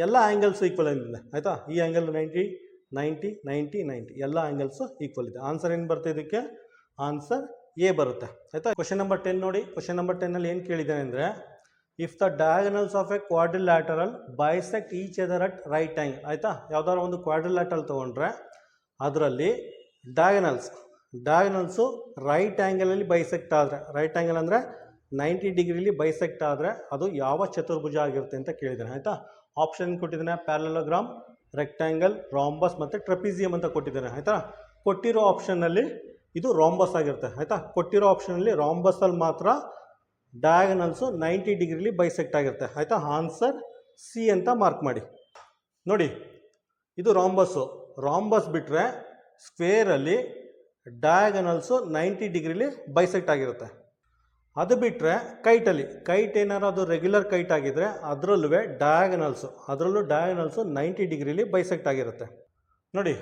ಎಲ್ಲ ಆ್ಯಂಗಲ್ಸು ಈಕ್ವಲ್ ಇದೆ ಆಯಿತಾ. ಈ ಆ್ಯಂಗಲ್ 90 90 90 90 ಎಲ್ಲ ಆ್ಯಂಗಲ್ಸು ಈಕ್ವಲ್ ಇದೆ. ಆನ್ಸರ್ ಏನು ಬರುತ್ತೆ ಇದಕ್ಕೆ? ಆನ್ಸರ್ ಎ ಬರುತ್ತೆ ಆಯಿತಾ. ಕ್ವಶನ್ ನಂಬರ್ 10 ನೋಡಿ. ಕ್ವಶನ್ ನಂಬರ್ 10 ಏನು ಕೇಳಿದ್ದಾನೆ ಅಂದರೆ, if the diagonals of a quadrilateral bisect each other at right angle ಆಯಿತಾ. ಯಾವ್ದಾದ್ರು ಒಂದು ಕ್ವಾಡ್ರಿಲ್ಯಾಟರಲ್ ತೊಗೊಂಡ್ರೆ ಅದರಲ್ಲಿ ಡಯಾಗನಲ್ಸು ರೈಟ್ ಆ್ಯಂಗಲಲ್ಲಿ ಬೈಸೆಕ್ಟ್ ಆದರೆ, ರೈಟ್ ಆ್ಯಂಗಲ್ ಅಂದರೆ 90 ಡಿಗ್ರಿಲಿ ಬೈಸೆಕ್ಟ್ ಆದರೆ ಅದು ಯಾವ ಚತುರ್ಭುಜ ಆಗಿರುತ್ತೆ ಅಂತ ಕೇಳಿದ್ದಾನೆ ಆಯಿತಾ. ಆಪ್ಷನ್ ಕೊಟ್ಟಿದ್ದಾನೆ, ಪ್ಯಾರಲೋಗ್ರಾಮ್, ರೆಕ್ಟ್ಯಾಂಗಲ್, ರಾಂಬಸ್ ಮತ್ತು ಟ್ರೆಪಿಸಿಯಮ್ ಅಂತ ಕೊಟ್ಟಿದ್ದಾನೆ ಆಯಿತಾ. ಕೊಟ್ಟಿರೋ ಆಪ್ಷನ್ನಲ್ಲಿ ಇದು ರಾಂಬಸ್ ಆಗಿರುತ್ತೆ ಆಯಿತಾ. ಕೊಟ್ಟಿರೋ ಆಪ್ಷನಲ್ಲಿ ರಾಂಬಸಲ್ಲಿ ಮಾತ್ರ ಡಯಾಗನಲ್ಸು 90 ಡಿಗ್ರಿಲಿ ಬೈಸೆಕ್ಟ್ ಆಗಿರುತ್ತೆ ಆಯಿತಾ. ಆನ್ಸರ್ ಸಿ ಅಂತ ಮಾರ್ಕ್ ಮಾಡಿ. ನೋಡಿ ಇದು ರಾಂಬಸ್ ಬಿಟ್ಟರೆ ಸ್ಕ್ವೇರಲ್ಲಿ ಡಯಾಗನಲ್ಸು 90 ಡಿಗ್ರಿಲಿ ಬೈಸೆಕ್ಟ್ ಆಗಿರುತ್ತೆ. ಅದು ಬಿಟ್ಟರೆ ಕೈಟ್ ಏನಾರು ಅದು ರೆಗ್ಯುಲರ್ ಕೈಟ್ ಆಗಿದ್ದರೆ ಅದರಲ್ಲೂ ಡಯಾಗನಲ್ಸು 90 ಡಿಗ್ರಿಲಿ ಬೈಸೆಕ್ಟ್ ಆಗಿರುತ್ತೆ. ನೋಡಿ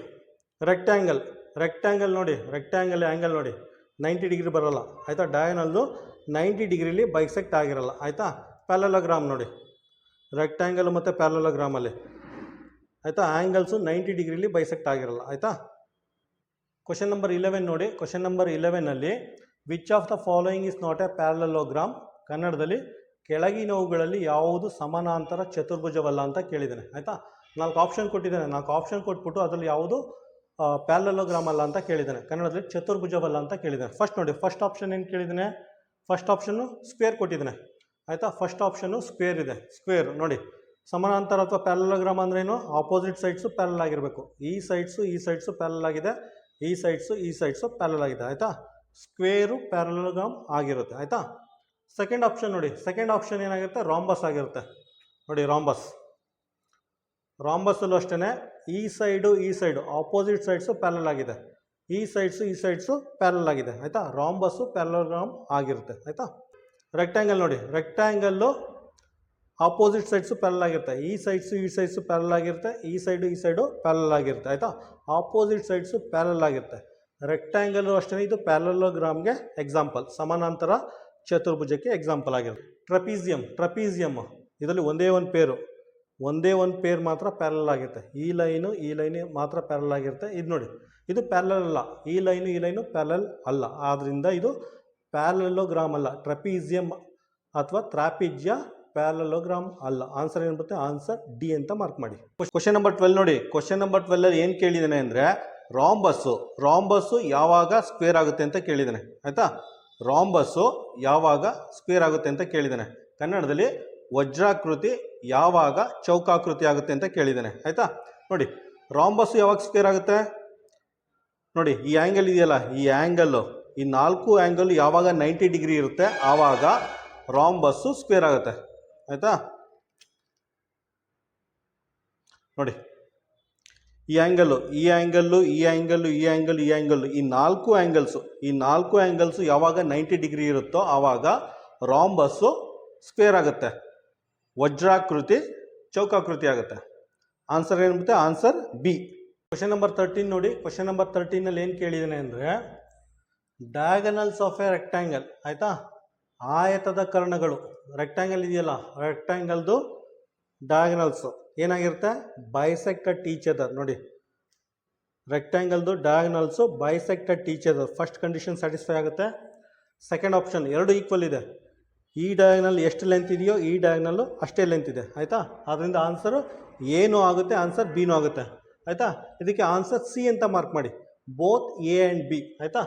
ರೆಕ್ಟ್ಯಾಂಗಲ್ ನೋಡಿ, ಆ್ಯಂಗಲ್ ನೋಡಿ 90 ಡಿಗ್ರಿ ಬರೋಲ್ಲ ಆಯಿತಾ, ಡಯಾಗನಲ್ಲು 90 ಡಿಗ್ರಿಲಿ ಬೈಸೆಕ್ಟ್ ಆಗಿರಲ್ಲ ಆಯಿತಾ. ಪ್ಯಾರಲೋಗ್ರಾಮ್ ನೋಡಿ, ರೆಕ್ಟ್ಯಾಂಗಲ್ ಮತ್ತು ಪ್ಯಾರಲೋಗ್ರಾಮಲ್ಲಿ ಆಯಿತಾ ಆ್ಯಂಗಲ್ಸು 90 ಡಿಗ್ರಿಲಿ ಬೈಸೆಕ್ಟ್ ಆಗಿರಲ್ಲ ಆಯಿತಾ. ಕ್ವಶನ್ ನಂಬರ್ 11 ನೋಡಿ. ಕ್ವಶನ್ ನಂಬರ್ 11ನಲ್ಲಿ which of the following is not a parallelogram, ಕನ್ನಡದಲ್ಲಿ ಕೆಳಗಿನವುಗಳಲ್ಲಿ ಯಾವುದು ಸಮಾನಾಂತರ ಚತುರ್ಭುಜವಲ್ಲ ಅಂತ ಕೇಳಿದ್ದಾನೆ ಆಯಿತಾ. 4 ಆಪ್ಷನ್ ಕೊಟ್ಟಿದ್ದಾನೆ, 4 ಆಪ್ಷನ್ ಕೊಟ್ಬಿಟ್ಟು ಅದರಲ್ಲಿ ಯಾವುದು ಪ್ಯಾರಲೋಗ್ರಾಮ್ ಅಲ್ಲ ಅಂತ ಕೇಳಿದ್ದಾನೆ, ಕನ್ನಡದಲ್ಲಿ ಚತುರ್ಭುಜವಲ್ಲ ಅಂತ ಕೇಳಿದ್ದಾನೆ. ಫಸ್ಟ್ ನೋಡಿ, ಫಸ್ಟ್ ಆಪ್ಷನ್ ಏನು ಕೇಳಿದ್ದಾನೆ? ಫಸ್ಟ್ ಆಪ್ಷನ್ನು ಸ್ಕ್ವೇರ್ ಕೊಟ್ಟಿದ್ದಾನೆ ಆಯಿತಾ. ಫಸ್ಟ್ ಆಪ್ಷನ್ನು ಸ್ಕ್ವೇರ್ ಇದೆ. ಸ್ಕ್ವೇರ್ ನೋಡಿ, ಸಮಾನಾಂತರ ಅಥವಾ ಪ್ಯಾರಲೋಗ್ರಾಮ್ ಅಂದ್ರೇನು? ಆಪೋಸಿಟ್ ಸೈಡ್ಸು ಪ್ಯಾರಲ್ ಆಗಿರಬೇಕು. ಈ ಸೈಡ್ಸು ಪ್ಯಾರಲ್ ಆಗಿದೆ, ಈ ಸೈಡ್ಸು ಪ್ಯಾರಲ್ ಆಗಿದೆ ಆಯಿತಾ. ಸ್ಕ್ವೇರು ಪ್ಯಾರಲೋಗ್ರಾಮ್ ಆಗಿರುತ್ತೆ ಆಯಿತಾ. ಸೆಕೆಂಡ್ ಆಪ್ಷನ್ ನೋಡಿ, ಸೆಕೆಂಡ್ ಆಪ್ಷನ್ ಏನಾಗಿರುತ್ತೆ? ರಾಂಬಸ್ ಆಗಿರುತ್ತೆ. ನೋಡಿ ರಾಂಬಸ್ಸಲ್ಲೂ ಅಷ್ಟೇ ಈ ಸೈಡು ಆಪೋಸಿಟ್ ಸೈಡ್ಸು ಪ್ಯಾರಲ್ ಆಗಿದೆ, ಈ ಸೈಡ್ಸು ಪ್ಯಾರಲ್ ಆಗಿದೆ ಆಯಿತಾ. ರಾಂಬಸ್ಸು ಪ್ಯಾರಲೋಗ್ರಾಮ್ ಆಗಿರುತ್ತೆ ಆಯಿತಾ. ರೆಕ್ಟ್ಯಾಂಗಲ್ ನೋಡಿ, ರೆಕ್ಟ್ಯಾಂಗಲ್ಲು ಆಪೋಸಿಟ್ ಸೈಡ್ಸು ಪ್ಯಾರಲ್ ಆಗಿರುತ್ತೆ, ಈ ಸೈಡ್ಸು ಪ್ಯಾರಲ್ ಆಗಿರುತ್ತೆ, ಈ ಸೈಡು ಪ್ಯಾರಲ್ ಆಗಿರುತ್ತೆ ಆಯಿತಾ. ಆಪೋಸಿಟ್ ಸೈಡ್ಸು ಪ್ಯಾರಲ್ ಆಗಿರುತ್ತೆ. ರೆಕ್ಟ್ಯಾಂಗಲ್ಲು ಅಷ್ಟೇ ಇದು ಪ್ಯಾರಲೋಗ್ರಾಮ್ಗೆ ಎಕ್ಸಾಂಪಲ್, ಸಮಾನಾಂತರ ಚತುರ್ಭುಜಕ್ಕೆ ಎಕ್ಸಾಂಪಲ್ ಆಗಿರುತ್ತೆ. ಟ್ರಪೀಸಿಯಮ್ ಇದರಲ್ಲಿ ಒಂದೇ ಒಂದು ಪೇರ್ ಮಾತ್ರ ಪ್ಯಾರಲ್ ಆಗಿರುತ್ತೆ. ಈ ಲೈನು ಮಾತ್ರ ಪ್ಯಾರಲ್ ಆಗಿರುತ್ತೆ. ಇದು ನೋಡಿ, ಇದು ಪ್ಯಾರಲಲ್ ಅಲ್ಲ, ಈ ಲೈನು ಪ್ಯಾರಲಲ್ ಅಲ್ಲ, ಆದ್ದರಿಂದ ಇದು ಪ್ಯಾರಲೋಗ್ರಾಮ್ ಅಲ್ಲ. ಟ್ರಪೀಸಿಯಮ್ ಅಥವಾ ಟ್ರಾಪಿಜ್ಯ ಪ್ಯಾರಲೋಗ್ರಾಮ್ ಅಲ್ಲ. ಆನ್ಸರ್ ಏನು ಬರುತ್ತೆ? ಆನ್ಸರ್ ಡಿ ಅಂತ ಮಾರ್ಕ್ ಮಾಡಿ. ಕ್ವಶನ್ ನಂಬರ್ 12 ನೋಡಿ. ಕ್ವಶನ್ ನಂಬರ್ 12 ಏನು ಕೇಳಿದ್ದಾನೆ ಅಂದರೆ, ರಾಂಬಸ್ಸು ಯಾವಾಗ ಸ್ಕ್ವೇರ್ ಆಗುತ್ತೆ ಅಂತ ಕೇಳಿದ್ದಾನೆ ಆಯಿತಾ. ರಾಂಬಸ್ಸು ಯಾವಾಗ ಸ್ಕ್ವೇರ್ ಆಗುತ್ತೆ ಅಂತ ಕೇಳಿದ್ದಾನೆ. ಕನ್ನಡದಲ್ಲಿ ವಜ್ರಾಕೃತಿ ಯಾವಾಗ ಚೌಕಾಕೃತಿ ಆಗುತ್ತೆ ಅಂತ ಕೇಳಿದ್ದಾನೆ ಆಯಿತಾ. ನೋಡಿ ರಾಂಬಸ್ಸು ಯಾವಾಗ ಸ್ಕ್ವೇರ್ ಆಗುತ್ತೆ? ನೋಡಿ ಈ ಆ್ಯಂಗಲ್ ಇದೆಯಲ್ಲ, ಈ 4 ಆ್ಯಂಗಲ್ ಯಾವಾಗ 90 ಡಿಗ್ರಿ ಇರುತ್ತೆ ಆವಾಗ ರಾಂಬಸ್ಸು ಸ್ಕ್ವೇರ್ ಆಗುತ್ತೆ ಆಯಿತಾ. ನೋಡಿ ಈ 4 ಆ್ಯಂಗಲ್ಸು ಯಾವಾಗ 90 ಡಿಗ್ರಿ ಇರುತ್ತೋ ಆವಾಗ ರಾಂಬಸ್ಸು ಸ್ಕ್ವೇರ್ ಆಗುತ್ತೆ, ವಜ್ರಾಕೃತಿ ಚೌಕಾಕೃತಿ ಆಗುತ್ತೆ. ಆನ್ಸರ್ ಏನಿರುತ್ತೆ? Answer B. ಕ್ವಶನ್ ನಂಬರ್ 13 ನೋಡಿ. ಕ್ವಶನ್ ನಂಬರ್ 13ನಲ್ಲಿ ಏನು ಕೇಳಿದ್ದಾನೆ ಅಂದರೆ, ಡಯಾಗನಲ್ಸ್ ಆಫ್ ಎ ರೆಕ್ಟ್ಯಾಂಗಲ್ ಆಯಿತಾ, ಆಯತದ ಕರ್ಣಗಳು. ರೆಕ್ಟ್ಯಾಂಗಲ್ ಇದೆಯಲ್ಲ, ರೆಕ್ಟ್ಯಾಂಗಲ್ದು ಡಯಾಗನಲ್ಸು ಏನಾಗಿರುತ್ತೆ? Bisected each other. ನೋಡಿ ರೆಕ್ಟ್ಯಾಂಗಲ್ದು diagonals bisected each other. First condition satisfy ಆಗುತ್ತೆ. ಸೆಕೆಂಡ್ ಆಪ್ಷನ್ ಎರಡು ಈಕ್ವಲ್ ಇದೆ, ಈ ಡಯಾಗನಲ್ ಎಷ್ಟು ಲೆಂತ್ ಇದೆಯೋ ಈ ಡಯಾಗನಲ್ಲು ಅಷ್ಟೇ ಲೆಂತ್ ಇದೆ ಆಯಿತಾ. ಆದ್ದರಿಂದ ಆನ್ಸರು ಏನೂ ಆಗುತ್ತೆ, ಆನ್ಸರ್ ಬಿನೂ ಆಗುತ್ತೆ ಆಯಿತಾ. ಇದಕ್ಕೆ ಆನ್ಸರ್ ಸಿ ಅಂತ ಮಾರ್ಕ್ ಮಾಡಿ. ಬೋತ್ ಎ ಆ್ಯಂಡ್ ಬಿ ಆಯಿತಾ.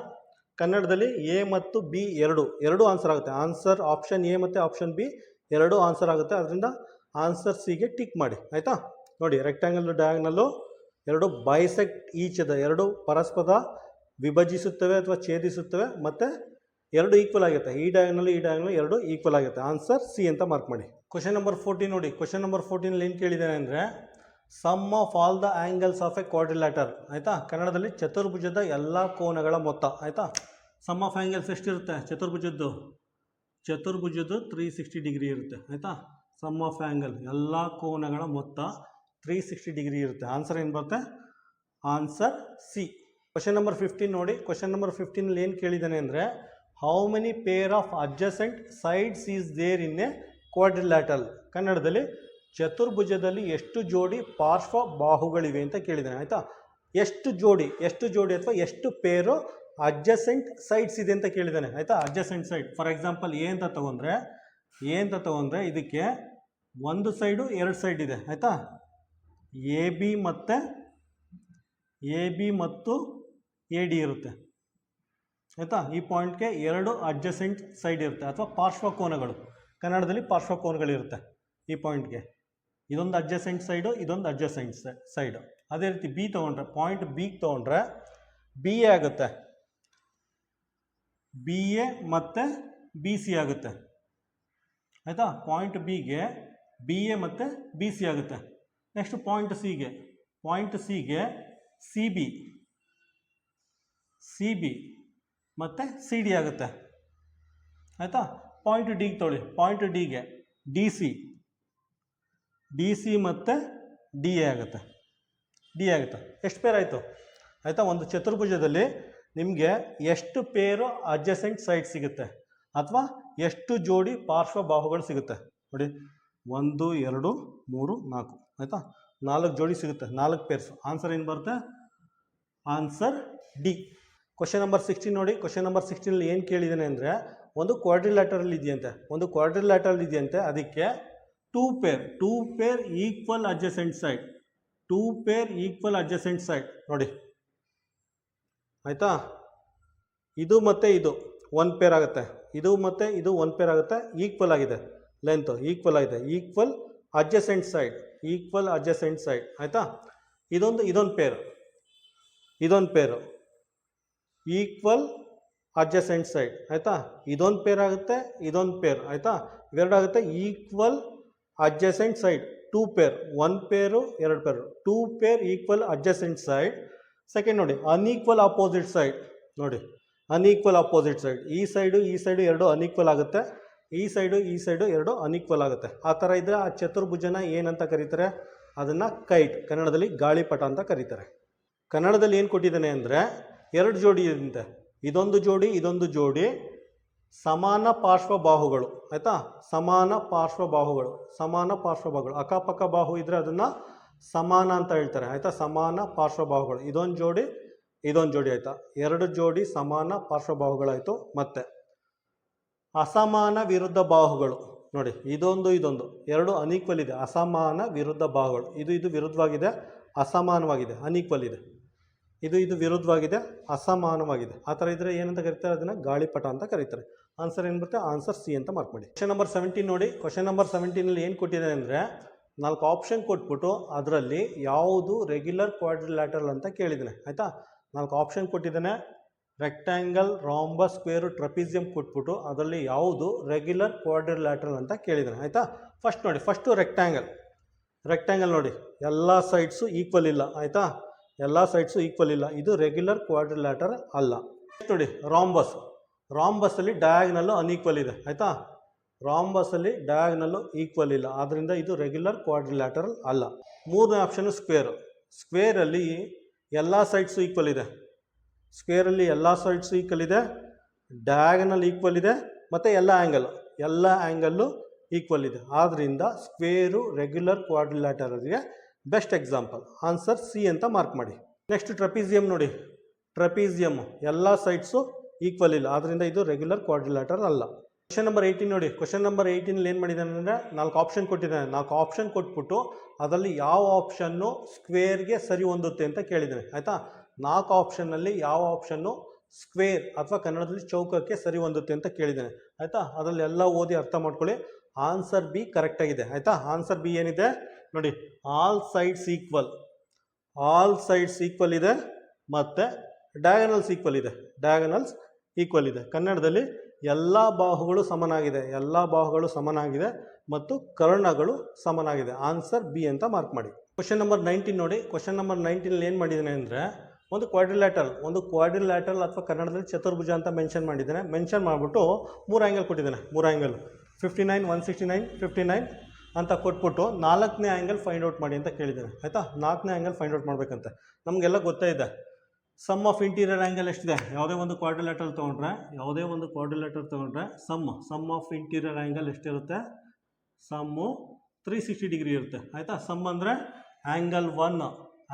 ಕನ್ನಡದಲ್ಲಿ ಎ ಮತ್ತು ಬಿ ಎರಡು ಆನ್ಸರ್ ಆಗುತ್ತೆ. ಆನ್ಸರ್ ಆಪ್ಷನ್ ಎ ಮತ್ತು ಆಪ್ಷನ್ ಬಿ ಎರಡೂ ಆನ್ಸರ್ ಆಗುತ್ತೆ. ಅದರಿಂದ ಆನ್ಸರ್ ಸಿಗೆ ಟಿಕ್ ಮಾಡಿ ಆಯಿತಾ. ನೋಡಿ ರೆಕ್ಟ್ಯಾಂಗಲ್ ಡಯಾಗನಲ್ಲು ಎರಡು ಬೈಸೆಕ್ಟ್ ಈಚ್ ಅದರ್, ಎರಡು ಪರಸ್ಪರ ವಿಭಜಿಸುತ್ತವೆ ಅಥವಾ ಛೇದಿಸುತ್ತವೆ, ಮತ್ತು ಎರಡು ಈಕ್ವಲ್ ಆಗುತ್ತೆ. ಈ ಡಯಾಗನಲ್ ಎರಡು ಈಕ್ವಲ್ ಆಗುತ್ತೆ. ಆನ್ಸರ್ ಸಿ ಅಂತ ಮಾರ್ಕ್ ಮಾಡಿ. ಕ್ವಶನ್ ನಂಬರ್ 14 ನೋಡಿ. ಕ್ವಶನ್ ನಂಬರ್ 14 ಏನು ಕೇಳಿದ್ದಾನೆ ಅಂದರೆ, sum of all the angles of a quadrilateral ಆಯಿತಾ. ಕನ್ನಡದಲ್ಲಿ ಚತುರ್ಭುಜದ ಎಲ್ಲ ಕೋನಗಳ ಮೊತ್ತ ಆಯಿತಾ. ಸಮ್ ಆಫ್ ಆ್ಯಂಗಲ್ಸ್ ಎಷ್ಟಿರುತ್ತೆ ಚತುರ್ಭುಜದ್ದು 360 ಡಿಗ್ರಿ ಇರುತ್ತೆ ಆಯಿತಾ. ಸಮ್ ಆಫ್ ಆ್ಯಂಗಲ್ ಎಲ್ಲ ಕೋನಗಳ ಮೊತ್ತ 360 ಡಿಗ್ರಿ ಇರುತ್ತೆ. ಆನ್ಸರ್ ಏನು ಬರುತ್ತೆ? Answer C. ಕ್ವಶನ್ ನಂಬರ್ 15 ನೋಡಿ. ಕ್ವಶನ್ ನಂಬರ್ 15 ಏನು ಕೇಳಿದ್ದಾನೆ ಅಂದರೆ how many pair of adjacent sides is there in a quadrilateral. ಕನ್ನಡದಲ್ಲಿ ಚತುರ್ಭುಜದಲ್ಲಿ ಎಷ್ಟು ಜೋಡಿ ಪಾರ್ಶ್ವ ಬಾಹುಗಳಿವೆ ಅಂತ ಕೇಳಿದ್ದಾನೆ ಆಯಿತಾ. ಎಷ್ಟು ಜೋಡಿ ಅಥವಾ ಎಷ್ಟು ಪೇರು ಅಡ್ಜಸೆಂಟ್ ಸೈಡ್ಸ್ ಇದೆ ಅಂತ ಕೇಳಿದ್ದಾನೆ ಆಯಿತಾ. Adjacent side for example A ಅಂತ ತಗೊಂಡ್ರೆ ಇದಕ್ಕೆ ಒಂದು ಸೈಡು ಎರಡು ಸೈಡ್ ಇದೆ ಆಯಿತಾ. ಎ ಬಿ ಮತ್ತು ಎ ಡಿ ಇರುತ್ತೆ ಆಯಿತಾ. ಈ ಪಾಯಿಂಟ್ಗೆ ಎರಡು ಅಡ್ಜಸೆಂಟ್ ಸೈಡ್ ಇರುತ್ತೆ ಅಥವಾ ಪಾರ್ಶ್ವಕೋನಗಳು. ಕನ್ನಡದಲ್ಲಿ ಪಾರ್ಶ್ವಕೋನಗಳಿರುತ್ತೆ ಈ ಪಾಯಿಂಟ್ಗೆ. ಇದೊಂದು ಅಡ್ಜಸೆಂಟ್ ಸೈಡು, ಇದೊಂದು ಅಡ್ಜಸೆಂಟ್ ಸೈಡು. ಅದೇ ರೀತಿ ಬಿ ತೊಗೊಂಡ್ರೆ, ಪಾಯಿಂಟ್ ಬಿ ತೊಗೊಂಡ್ರೆ ಬಿ ಎ ಆಗುತ್ತೆ, ಬಿ ಎ ಮತ್ತು ಬಿ ಸಿ ಆಗುತ್ತೆ ಆಯಿತಾ. ಪಾಯಿಂಟ್ ಬಿಗೆ ಬಿ ಎ ಮತ್ತು ಬಿ ಸಿ ಆಗುತ್ತೆ. ನೆಕ್ಸ್ಟ್ ಪಾಯಿಂಟ್ ಸಿಗೆ ಸಿ ಬಿ ಮತ್ತು ಸಿ ಡಿ ಆಗುತ್ತೆ ಆಯಿತಾ. ಪಾಯಿಂಟ್ ಡಿಗೆ ತೊಗೊಳ್ಳಿ, ಪಾಯಿಂಟ್ ಡಿಗೆ ಡಿ ಸಿ ಮತ್ತು ಡಿ ಎ ಆಗುತ್ತೆ. ಎಷ್ಟು ಪೇರ್ ಆಯಿತು ಆಯಿತಾ. ಒಂದು ಚತುರ್ಭುಜದಲ್ಲಿ ನಿಮಗೆ ಎಷ್ಟು ಪೇರು ಅಡ್ಜಸೆಂಟ್ ಸೈಡ್ ಸಿಗುತ್ತೆ ಅಥವಾ ಎಷ್ಟು ಜೋಡಿ ಪಾರ್ಶ್ವ ಬಾಹುಗಳು ಸಿಗುತ್ತೆ ನೋಡಿ. 1 2 3 4 ಆಯಿತಾ. 4 ಜೋಡಿ ಸಿಗುತ್ತೆ, 4 ಪೇರ್ಸ್. ಆನ್ಸರ್ ಏನು ಬರುತ್ತೆ? Answer D. ಕ್ವಶನ್ ನಂಬರ್ 16 ನೋಡಿ. ಕ್ವಶನ್ ನಂಬರ್ 16 ಏನು ಕೇಳಿದ್ದಾನೆ ಅಂದರೆ ಒಂದು ಕ್ವಾಡ್ರಿಲ್ಯಾಟರಲ್ ಇದೆಯಂತೆ. ಅದಕ್ಕೆ two peer equal adjacent side ನೋಡಿ ಆಯಿತಾ. ಇದು ಮತ್ತು ಇದು 1 ಪೇರ್ ಆಗುತ್ತೆ, ಇದು ಮತ್ತು ಇದು 1 ಪೇರ್ ಆಗುತ್ತೆ. ಈಕ್ವಲ್ ಆಗಿದೆ, ಲೆಂತ್ ಈಕ್ವಲ್ ಆಗಿದೆ. ಈಕ್ವಲ್ ಅಡ್ಜಸೆಂಟ್ ಸೈಡ್ ಆಯಿತಾ. ಇದೊಂದು ಪೇರು ಈಕ್ವಲ್ ಅಡ್ಜಸೆಂಟ್ ಸೈಡ್ ಆಯಿತಾ. ಇದೊಂದು ಪೇರ್ ಆಗುತ್ತೆ, ಇದೊಂದು ಪೇರ್ ಆಯಿತಾ. ಇವೆರಡು ಆಗುತ್ತೆ ಈಕ್ವಲ್ ಅಡ್ಜಸೆಂಟ್ ಸೈಡ್. 2 ಪೇರ್, 1 ಪೇರು 2 pair, 2 pair equal adjacent side. Second ನೋಡಿ ಅನ್ಈಕ್ವಲ್ ಅಪೋಸಿಟ್ ಸೈಡ್ ನೋಡಿ, ಈ ಸೈಡು ಎರಡು ಅನ್ಈಕ್ವಲ್ ಆಗುತ್ತೆ, ಈ ಸೈಡು ಎರಡು ಅನ್ಈಕ್ವಲ್ ಆಗುತ್ತೆ. ಆ ಥರ ಇದ್ದರೆ ಆ ಚತುರ್ಭುಜನ ಏನಂತ ಕರೀತಾರೆ? ಅದನ್ನು ಕೈಟ್, ಕನ್ನಡದಲ್ಲಿ ಗಾಳಿಪಟ ಅಂತ ಕರೀತಾರೆ. ಕನ್ನಡದಲ್ಲಿ ಏನು ಕೊಟ್ಟಿದ್ದಾನೆ ಅಂದರೆ 2 ಜೋಡಿ ಇದೆ, ಇದೊಂದು ಜೋಡಿ ಸಮಾನ ಪಾರ್ಶ್ವ ಬಾಹುಗಳು ಆಯಿತಾ. ಸಮಾನ ಪಾರ್ಶ್ವ ಬಾಹುಗಳು, ಅಕ್ಕಪಕ್ಕ ಬಾಹು ಇದ್ದರೆ ಅದನ್ನು ಸಮಾನ ಅಂತ ಹೇಳ್ತಾರೆ ಆಯಿತಾ. ಸಮಾನ ಪಾರ್ಶ್ವ ಬಾಹುಗಳು, ಇದೊಂದು ಜೋಡಿ ಆಯಿತಾ. 2 ಜೋಡಿ ಸಮಾನ ಪಾರ್ಶ್ವ ಬಾಹುಗಳಾಯಿತು. ಮತ್ತು ಅಸಮಾನ ವಿರುದ್ಧ ಬಾಹುಗಳು ನೋಡಿ, ಇದೊಂದು 2 ಅನ್ಈಕ್ವಲ್ ಇದೆ, ಅಸಮಾನ ವಿರುದ್ಧ ಬಾಹುಗಳು. ಇದು ವಿರುದ್ಧವಾಗಿದೆ, ಅಸಮಾನವಾಗಿದೆ, ಅನ್ಈಕ್ವಲ್ ಇದೆ. ಇದು ವಿರುದ್ಧವಾಗಿದೆ, ಅಸಮಾನವಾಗಿದೆ. ಆ ಥರ ಇದ್ದರೆ ಏನಂತ ಕರೀತಾರೆ? ಅದನ್ನು ಗಾಳಿಪಟ ಅಂತ ಕರೀತಾರೆ. ಆನ್ಸರ್ ಏನು ಬರುತ್ತೆ? ಆನ್ಸರ್ ಸಿ ಅಂತ ಮಾರ್ಕ್ ಮಾಡಿ. ಕ್ವಶನ್ ನಂಬರ್ 17 ನೋಡಿ. ಕ್ವಶನ್ ನಂಬರ್ 17 ಏನು ಕೊಟ್ಟಿದೆ ಅಂದರೆ 4 ಆಪ್ಷನ್ ಕೊಟ್ಬಿಟ್ಟು ಅದರಲ್ಲಿ ಯಾವುದು ರೆಗ್ಯುಲರ್ ಕ್ವಾಡ್ರಿಲ್ಯಾಟರಲ್ ಅಂತ ಕೇಳಿದ್ದಾನೆ ಆಯಿತಾ. 4 ಆಪ್ಷನ್ ಕೊಟ್ಟಿದ್ದಾನೆ. ರೆಕ್ಟ್ಯಾಂಗಲ್, ರಾಂಬಸ್, ಸ್ಕ್ವೇರು, ಟ್ರಪೀಸಿಯಂ ಕೊಟ್ಬಿಟ್ಟು ಅದರಲ್ಲಿ ಯಾವುದು ರೆಗ್ಯುಲರ್ ಕ್ವಾಡ್ರಿಲ್ಯಾಟರಲ್ ಅಂತ ಕೇಳಿದ್ದಾನೆ ಆಯಿತಾ. ಫಸ್ಟು ರೆಕ್ಟ್ಯಾಂಗಲ್ ನೋಡಿ, ಎಲ್ಲ ಸೈಡ್ಸು ಈಕ್ವಲ್ ಇಲ್ಲ ಆಯಿತಾ. ಇದು ರೆಗ್ಯುಲರ್ ಕ್ವಾಡ್ರಿಲ್ಯಾಟರಲ್ ಅಲ್ಲ. ನೋಡಿ ರಾಂಬಸ್ಸಲ್ಲಿ ಡಯಾಗ್ನಲ್ಲು ಅನ್ಈಕ್ವಲ್ ಇದೆ ಆಯಿತಾ. ರಾಂಬಸ್ಸಲ್ಲಿ ಡಯಾಗ್ನಲ್ಲು ಈಕ್ವಲ್ ಇಲ್ಲ, ಆದ್ದರಿಂದ ಇದು ರೆಗ್ಯುಲರ್ ಕ್ವಾಡ್ರಿಲ್ಯಾಟರಲ್ ಅಲ್ಲ. 3ನೇ ಆಪ್ಷನು ಸ್ಕ್ವೇರಲ್ಲಿ ಎಲ್ಲ ಸೈಡ್ಸು ಈಕ್ವಲ್ ಇದೆ, ಡಯಾಗನಲ್ ಈಕ್ವಲ್ ಇದೆ, ಮತ್ತು ಎಲ್ಲ ಆ್ಯಂಗಲ್ಲು ಈಕ್ವಲ್ ಇದೆ. ಆದ್ದರಿಂದ ಸ್ಕ್ವೇರು ರೆಗ್ಯುಲರ್ ಕ್ವಾಡ್ರಿಲ್ಯಾಟರಲ್ಗೆ ಬೆಸ್ಟ್ ಎಕ್ಸಾಂಪಲ್. ಆನ್ಸರ್ ಸಿ ಅಂತ ಮಾರ್ಕ್ ಮಾಡಿ. ನೆಕ್ಸ್ಟ್ ಟ್ರಪೀಸಿಯಂ ನೋಡಿ. ಎಲ್ಲ ಸೈಡ್ಸು ಈಕ್ವಲ್ ಇಲ್ಲ, ಆದ್ದರಿಂದ ಇದು ರೆಗ್ಯುಲರ್ ಕ್ವಾಡ್ರಿಲ್ಯಾಟರಲ್ ಅಲ್ಲ. ಕ್ವಶನ್ ನಂಬರ್ 18 ನೋಡಿ. ಕ್ವಶನ್ ನಂಬರ್ 18 ಏನು ಮಾಡಿದ್ದಾನೆ ಅಂದರೆ 4 ಆಪ್ಷನ್ ಕೊಟ್ಟಿದ್ದಾನೆ. 4 ಆಪ್ಷನ್ ಕೊಟ್ಬಿಟ್ಟು ಅದರಲ್ಲಿ ಯಾವ ಆಪ್ಷನ್ನು ಸ್ಕ್ವೇರ್ಗೆ ಸರಿ ಹೊಂದುತ್ತೆ ಅಂತ ಕೇಳಿದ್ದಾನೆ ಆಯಿತಾ. 4 ಆಪ್ಷನ್ನಲ್ಲಿ ಯಾವ ಆಪ್ಷನ್ನು ಸ್ಕ್ವೇರ್ ಅಥವಾ ಕನ್ನಡದಲ್ಲಿ ಚೌಕಕ್ಕೆ ಸರಿ ಹೊಂದುತ್ತೆ ಅಂತ ಕೇಳಿದ್ದಾನೆ ಆಯಿತಾ. ಅದರಲ್ಲಿ ಎಲ್ಲ ಓದಿ ಅರ್ಥ ಮಾಡ್ಕೊಳ್ಳಿ. ಆನ್ಸರ್ ಬಿ ಕರೆಕ್ಟಾಗಿದೆ ಆಯಿತಾ. ಆನ್ಸರ್ ಬಿ ಏನಿದೆ ನೋಡಿ, ಆಲ್ ಸೈಡ್ಸ್ ಈಕ್ವಲ್ ಇದೆ ಮತ್ತು ಡಯಾಗನಲ್ಸ್ ಈಕ್ವಲ್ ಇದೆ. ಕನ್ನಡದಲ್ಲಿ ಎಲ್ಲ ಬಾಹುಗಳು ಸಮನಾಗಿದೆ ಮತ್ತು ಕರ್ಣಗಳು ಸಮನಾಗಿದೆ. ಆನ್ಸರ್ ಬಿ ಅಂತ ಮಾರ್ಕ್ ಮಾಡಿ. ಕ್ವಶನ್ ನಂಬರ್ 19 ನೋಡಿ. ಕ್ವಶನ್ ನಂಬರ್ 19 ಏನು ಮಾಡಿದ್ದಾನೆ ಅಂದರೆ ಒಂದು ಕ್ವಾಡ್ರಿಲ್ಯಾಟರಲ್ ಅಥವಾ ಕನ್ನಡದಲ್ಲಿ ಚತುರ್ಭುಜ ಅಂತ ಮೆನ್ಷನ್ ಮಾಡಿದ್ದಾನೆ. ಮೆನ್ಷನ್ ಮಾಡಿಬಿಟ್ಟು 3 ಆ್ಯಂಗಲ್ ಕೊಟ್ಟಿದ್ದಾನೆ. 3 ಆ್ಯಂಗಲ್ 59, 169, 59 ಅಂತ ಕೊಟ್ಬಿಟ್ಟು 4ನೇ ಆ್ಯಂಗಲ್ ಫೈಂಡ್ ಔಟ್ ಮಾಡಿ ಅಂತ ಕೇಳಿದ್ದಾನೆ. ಆಯಿತಾ, 4ನೇ ಆ್ಯಂಗಲ್ ಫೈಂಡ್ ಔಟ್ ಮಾಡಬೇಕಂತೆ. ನಮಗೆಲ್ಲ ಗೊತ್ತೇ ಇದೆ ಸಮ್ ಆಫ್ ಇಂಟೀರಿಯರ್ ಆ್ಯಂಗಲ್ ಎಷ್ಟಿದೆ. ಯಾವುದೇ ಒಂದು ಕ್ವಾಡ್ರಿಲ್ಯಾಟರಲ್ ತೊಗೊಂಡ್ರೆ ಸಮ್ ಆಫ್ ಇಂಟೀರಿಯರ್ ಆ್ಯಂಗಲ್ ಎಷ್ಟಿರುತ್ತೆ, ಸಮ್ಮು 360 ಡಿಗ್ರಿ ಇರುತ್ತೆ. ಆಯಿತಾ, ಸಮ್ ಅಂದರೆ angle 1,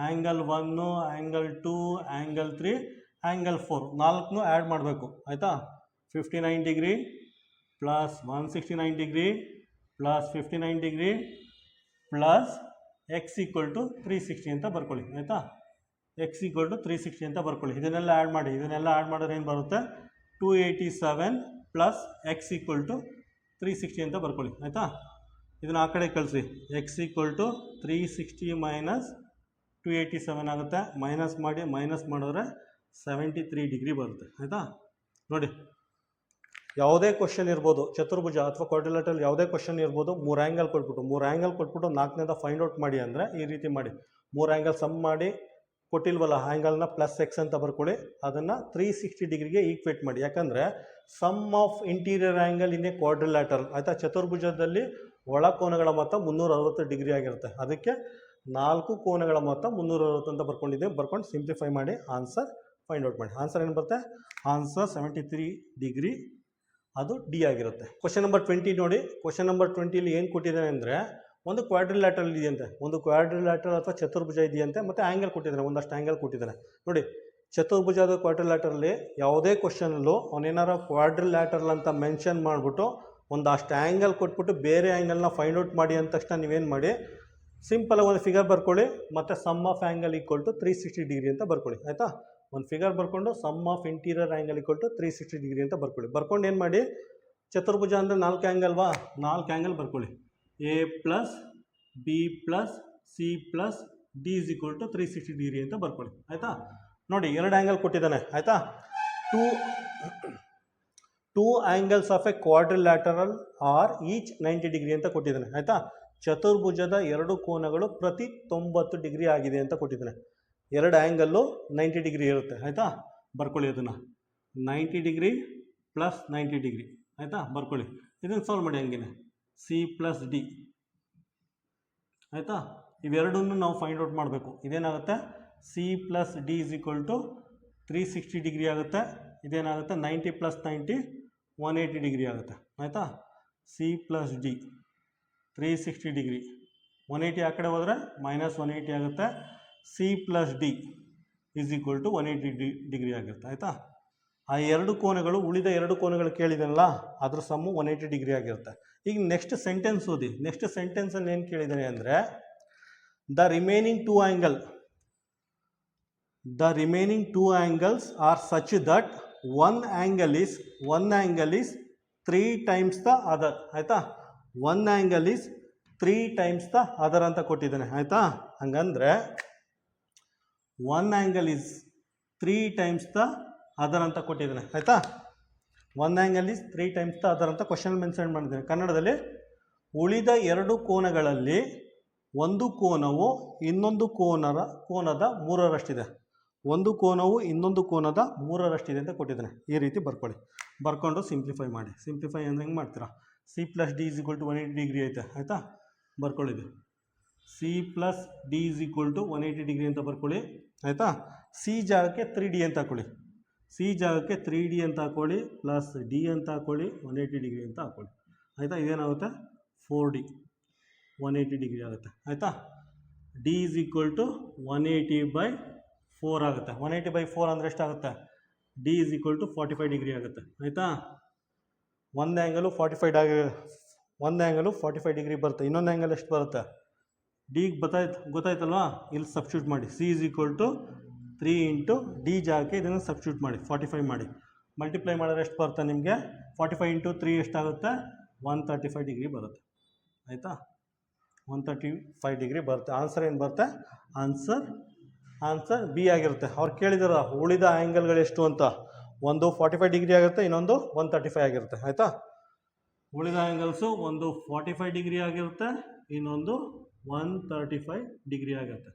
angle 1, angle 2, angle 3, angle 4 4 add ಮಾಡಬೇಕು. ಆಯಿತಾ, 59 degree plus 169 degree plus 59 degree plus X equal to 360 ಅಂತ ಬರ್ಕೊಳ್ಳಿ. ಆಯಿತಾ, ಎಕ್ಸ್ ಈಕ್ವಲ್ ಟು 360 ಅಂತ ಬರ್ಕೊಳ್ಳಿ. ಇದನ್ನೆಲ್ಲ ಆ್ಯಡ್ ಮಾಡಿ. ಇದನ್ನೆಲ್ಲ ಆ್ಯಡ್ ಮಾಡಿದ್ರೆ ಏನು ಬರುತ್ತೆ, 287 ಪ್ಲಸ್ ಎಕ್ಸ್ ಈಕ್ವಲ್ ಟು 360 ಅಂತ ಬರ್ಕೊಳ್ಳಿ. ಆಯಿತಾ, ಇದನ್ನು ಆ ಕಡೆ ಕಳಿಸಿ. ಎಕ್ಸ್ ಈಕ್ವಲ್ ಟು 360 ಮೈನಸ್ 287 ಆಗುತ್ತೆ. ಮೈನಸ್ ಮಾಡಿದ್ರೆ 73 ಡಿಗ್ರಿ ಬರುತ್ತೆ. ಆಯಿತಾ, ನೋಡಿ ಯಾವುದೇ ಕ್ವಶನ್ ಇರ್ಬೋದು, ಚತುರ್ಭುಜ ಅಥವಾ ಕ್ವಾಡ್ರಿಲ್ಯಾಟರಲ್ ಯಾವುದೇ ಕ್ವಶನ್ ಇರ್ಬೋದು, 3 ಆ್ಯಂಗಲ್ ಕೊಟ್ಬಿಟ್ಟು 4ನೇದ ಫೈಂಡ್ ಔಟ್ ಮಾಡಿ ಅಂದರೆ ಈ ರೀತಿ ಮಾಡಿ. 3 ಆ್ಯಂಗಲ್ ಸಮ್ ಮಾಡಿ ಕೊಟ್ಟಿಲ್ವಲ್ಲ, ಆ್ಯಂಗಲ್ನ ಪ್ಲಸ್ ಎಕ್ಸ್ ಅಂತ ಬರ್ಕೊಳ್ಳಿ. ಅದನ್ನು 360 ಡಿಗ್ರಿಗೆ ಈಕ್ವೇಟ್ ಮಾಡಿ. ಯಾಕಂದರೆ sum of interior angle in a quadrilateral. ಆಯಿತಾ, ಚತುರ್ಭುಜದಲ್ಲಿ ಒಳ ಕೋನಗಳ ಮೊತ್ತ 360 ಡಿಗ್ರಿ ಆಗಿರುತ್ತೆ. ಅದಕ್ಕೆ 4 ಕೋನಗಳ ಮೊತ್ತ 360 ಅಂತ ಬರ್ಕೊಂಡಿದ್ದೀವಿ. ಬರ್ಕೊಂಡು ಸಿಂಪ್ಲಿಫೈ ಮಾಡಿ ಆನ್ಸರ್ ಫೈಂಡ್ ಔಟ್ ಮಾಡಿ. ಆನ್ಸರ್ ಏನು ಬರುತ್ತೆ, ಆನ್ಸರ್ 73 ಡಿಗ್ರಿ, ಅದು ಡಿ ಆಗಿರುತ್ತೆ. ಕ್ವಶನ್ ನಂಬರ್ 20 ನೋಡಿ. ಕ್ವಶನ್ ನಂಬರ್ 20 ಏನು ಕೊಟ್ಟಿದ್ದಾನೆ ಅಂದರೆ ಒಂದು ಕ್ವಾಡ್ರಿಲ್ಯಾಟರಲ್ ಇದೆಯಂತೆ, ಒಂದು ಕ್ವಾಡ್ರಿಲ್ಯಾಟರಲ್ ಅಥವಾ ಚತುರ್ಭುಜ ಇದೆಯಂತೆ, ಮತ್ತು ಆ್ಯಂಗಲ್ ಕೊಟ್ಟಿದ್ದಾನೆ, ಒಂದಷ್ಟು ಆ್ಯಂಗಲ್ ಕೊಟ್ಟಿದ್ದಾನೆ. ನೋಡಿ, ಚತುರ್ಭುಜದ ಕ್ವಾಡ್ರಿಲ್ಯಾಟರಲ್ಲಿ ಯಾವುದೇ ಕ್ವಶನಲ್ಲೂ ಅವನೇನಾರ ಕ್ವಾಡ್ರಿಲ್ಯಾಟರಲ್ ಅಂತ ಮೆನ್ಷನ್ ಮಾಡಿಬಿಟ್ಟು ಒಂದಷ್ಟು ಆ್ಯಂಗಲ್ ಕೊಟ್ಬಿಟ್ಟು ಬೇರೆ ಆ್ಯಂಗಲ್ನ ಫೈಂಡ್ ಔಟ್ ಮಾಡಿ ಅಂದ ತಕ್ಷಣ ನೀವೇನು ಮಾಡಿ, ಸಿಂಪಲಾಗಿ ಒಂದು ಫಿಗರ್ ಬರ್ಕೊಳ್ಳಿ, ಮತ್ತು sum of angle equal to 360 degree ಅಂತ ಬರ್ಕೊಳ್ಳಿ. ಆಯಿತಾ, ಒಂದು ಫಿಗರ್ ಬರ್ಕೊಂಡು sum of interior angle equal to 360 degree ಅಂತ ಬರ್ಕೊಳ್ಳಿ. ಬರ್ಕೊಂಡು ಏನು ಮಾಡಿ, ಚತುರ್ಭುಜ ಅಂದರೆ 4 ಆ್ಯಂಗಲ್ವಾ, 4 ಆ್ಯಂಗಲ್ ಬರ್ಕೊಳ್ಳಿ. A plus B plus C plus D is equal to 360 degree ಅಂತ ಬರ್ಕೊಳ್ಳಿ. ಆಯಿತಾ, ನೋಡಿ 2 ಆ್ಯಂಗಲ್ ಕೊಟ್ಟಿದ್ದಾನೆ. ಆಯಿತಾ, two angles of a quadrilateral are each 90 degree ಅಂತ ಕೊಟ್ಟಿದ್ದಾನೆ. ಆಯಿತಾ, ಚತುರ್ಭುಜದ 2 ಕೋನಗಳು ಪ್ರತಿ 90 ಡಿಗ್ರಿ ಆಗಿದೆ ಅಂತ ಕೊಟ್ಟಿದ್ದಾನೆ. 2 ಆ್ಯಂಗಲ್ಲು 90 ಡಿಗ್ರಿ ಇರುತ್ತೆ. ಆಯಿತಾ, ಬರ್ಕೊಳ್ಳಿ. ಅದನ್ನು 90 ಡಿಗ್ರಿ ಪ್ಲಸ್ 90 ಡಿಗ್ರಿ. ಆಯಿತಾ, ಬರ್ಕೊಳ್ಳಿ. ಇದನ್ನು ಸಾಲ್ವ್ ಮಾಡಿ ಹಂಗೇನೆ. C plus D. ಆಯಿತಾ, ಇವೆರಡನ್ನು ನಾವು ಫೈಂಡ್ ಔಟ್ ಮಾಡಬೇಕು. ಇದೇನಾಗುತ್ತೆ, C plus D is equal to 360 degree ಆಗುತ್ತೆ. ಇದೇನಾಗುತ್ತೆ 90 ಪ್ಲಸ್ 90 180 ಡಿಗ್ರಿ ಆಗುತ್ತೆ. ಆಯಿತಾ, ಸಿ ಪ್ಲಸ್ ಡಿ 360 ಡಿಗ್ರಿ, 180 ಆ ಕಡೆ ಹೋದರೆ ಮೈನಸ್ 180 ಆಗುತ್ತೆ. C plus D is equal to 180 degree ಆಗಿರುತ್ತೆ. ಆಯಿತಾ, ಆ 2 ಕೋನಗಳು, ಉಳಿದ 2 ಕೋನಗಳು ಕೇಳಿದಾನಲ್ಲ, ಅದ್ರ ಸಮ್ಮು 180 ಡಿಗ್ರಿ ಆಗಿರುತ್ತೆ. ಈಗ ನೆಕ್ಸ್ಟ್ ಸೆಂಟೆನ್ಸ್ ಓದಿ. ನೆಕ್ಸ್ಟ್ ಸೆಂಟೆನ್ಸಲ್ಲಿ ಏನು ಕೇಳಿದ್ದಾನೆ ಅಂದರೆ, the remaining two angles are such that one angle is 3 times the other. ಆಯಿತಾ, one angle is 3 times the other ಅಂತ ಕೊಟ್ಟಿದ್ದಾನೆ. ಆಯಿತಾ, ಹಂಗಂದರೆ one angle is 3 times the other ಅಂತ ಕೊಟ್ಟಿದ್ದಾನೆ. ಆಯಿತಾ, one angle is 3 times the other ಅಂತ ಕ್ವಶನ್ ಮೆನ್ಷನ್ ಮಾಡಿದ್ದಾನೆ. ಕನ್ನಡದಲ್ಲಿ ಉಳಿದ 2 ಕೋನಗಳಲ್ಲಿ ಒಂದು ಕೋನವು ಇನ್ನೊಂದು ಕೋನದ 3ರಷ್ಟಿದೆ. ಒಂದು ಕೋನವು ಇನ್ನೊಂದು ಕೋನದ 3ರಷ್ಟಿದೆ ಅಂತ ಕೊಟ್ಟಿದ್ದಾನೆ. ಈ ರೀತಿ ಬರ್ಕೊಳ್ಳಿ. ಬರ್ಕೊಂಡು ಸಿಂಪ್ಲಿಫೈ ಮಾಡಿ. ಸಿಂಪ್ಲಿಫೈ ಅಂದರೆ ಹೆಂಗೆ ಮಾಡ್ತೀರಾ, C plus D is equal to 180 degree ಐತೆ. ಆಯಿತಾ, ಬರ್ಕೊಳ್ಳಿದೆ. C plus D is equal to 180 degree ಅಂತ ಬರ್ಕೊಳ್ಳಿ. ಆಯಿತಾ, ಸಿ ಜಾಗಕ್ಕೆ 3D ಅಂತ ಹಾಕೊಳ್ಳಿ. ಸಿ ಜಾಗಕ್ಕೆ 3D ಅಂತ ಹಾಕೊಳ್ಳಿ, ಪ್ಲಸ್ ಡಿ ಅಂತ ಹಾಕೊಳ್ಳಿ, 180 ಡಿಗ್ರಿ ಅಂತ ಹಾಕೊಳ್ಳಿ. ಆಯಿತಾ, ಇದೇನಾಗುತ್ತೆ 4D 180 ಡಿಗ್ರಿ ಆಗುತ್ತೆ. ಆಯಿತಾ, ಡಿ ಇಸ್ ಈಕ್ವಲ್ ಟು 180/4 ಆಗುತ್ತೆ. 180/4 ಅಂದರೆ ಎಷ್ಟಾಗುತ್ತೆ, d is equal to 45 degree ಆಗುತ್ತೆ. ಆಯಿತಾ, ಒಂದು ಆ್ಯಂಗಲು 45 ಡಿಗ್ರಿ ಬರುತ್ತೆ. ಇನ್ನೊಂದು ಆ್ಯಂಗಲ್ ಎಷ್ಟು ಬರುತ್ತೆ, ಡಿ ಗೊತ್ತಾಯ್ತಲ್ವಾ, ಇಲ್ಲಿ ಸಬ್ಸ್ಟಿಟ್ಯೂಟ್ ಮಾಡಿ. C is equal to 3 into d ಜಾಗಕ್ಕೆ ಇದನ್ನು ಸಬ್ಸ್ಟಿಟ್ಯೂಟ್ ಮಾಡಿ, 45 ಮಾಡಿ. ಮಲ್ಟಿಪ್ಲೈ ಮಾಡಿದ್ರೆ ಎಷ್ಟು ಬರುತ್ತೆ ನಿಮಗೆ, 45 ಇಂಟು 3 ಎಷ್ಟಾಗುತ್ತೆ, 135 ಡಿಗ್ರಿ ಬರುತ್ತೆ. ಆಯಿತಾ, 135 ಡಿಗ್ರಿ ಬರುತ್ತೆ. ಆನ್ಸರ್ ಏನು ಬರುತ್ತೆ, ಆನ್ಸರ್ ಬಿ ಆಗಿರುತ್ತೆ. ಅವ್ರು ಕೇಳಿದಾರ ಉಳಿದ ಆ್ಯಂಗಲ್ಗಳು ಎಷ್ಟು ಅಂತ, ಒಂದು 45 ಡಿಗ್ರಿ ಆಗುತ್ತೆ, ಇನ್ನೊಂದು 135 ಆಗಿರುತ್ತೆ. ಆಯಿತಾ, ಉಳಿದ ಆ್ಯಂಗಲ್ಸು ಒಂದು 45 ಡಿಗ್ರಿ ಆಗಿರುತ್ತೆ, ಇನ್ನೊಂದು 135 ಡಿಗ್ರಿ ಆಗಿರುತ್ತೆ.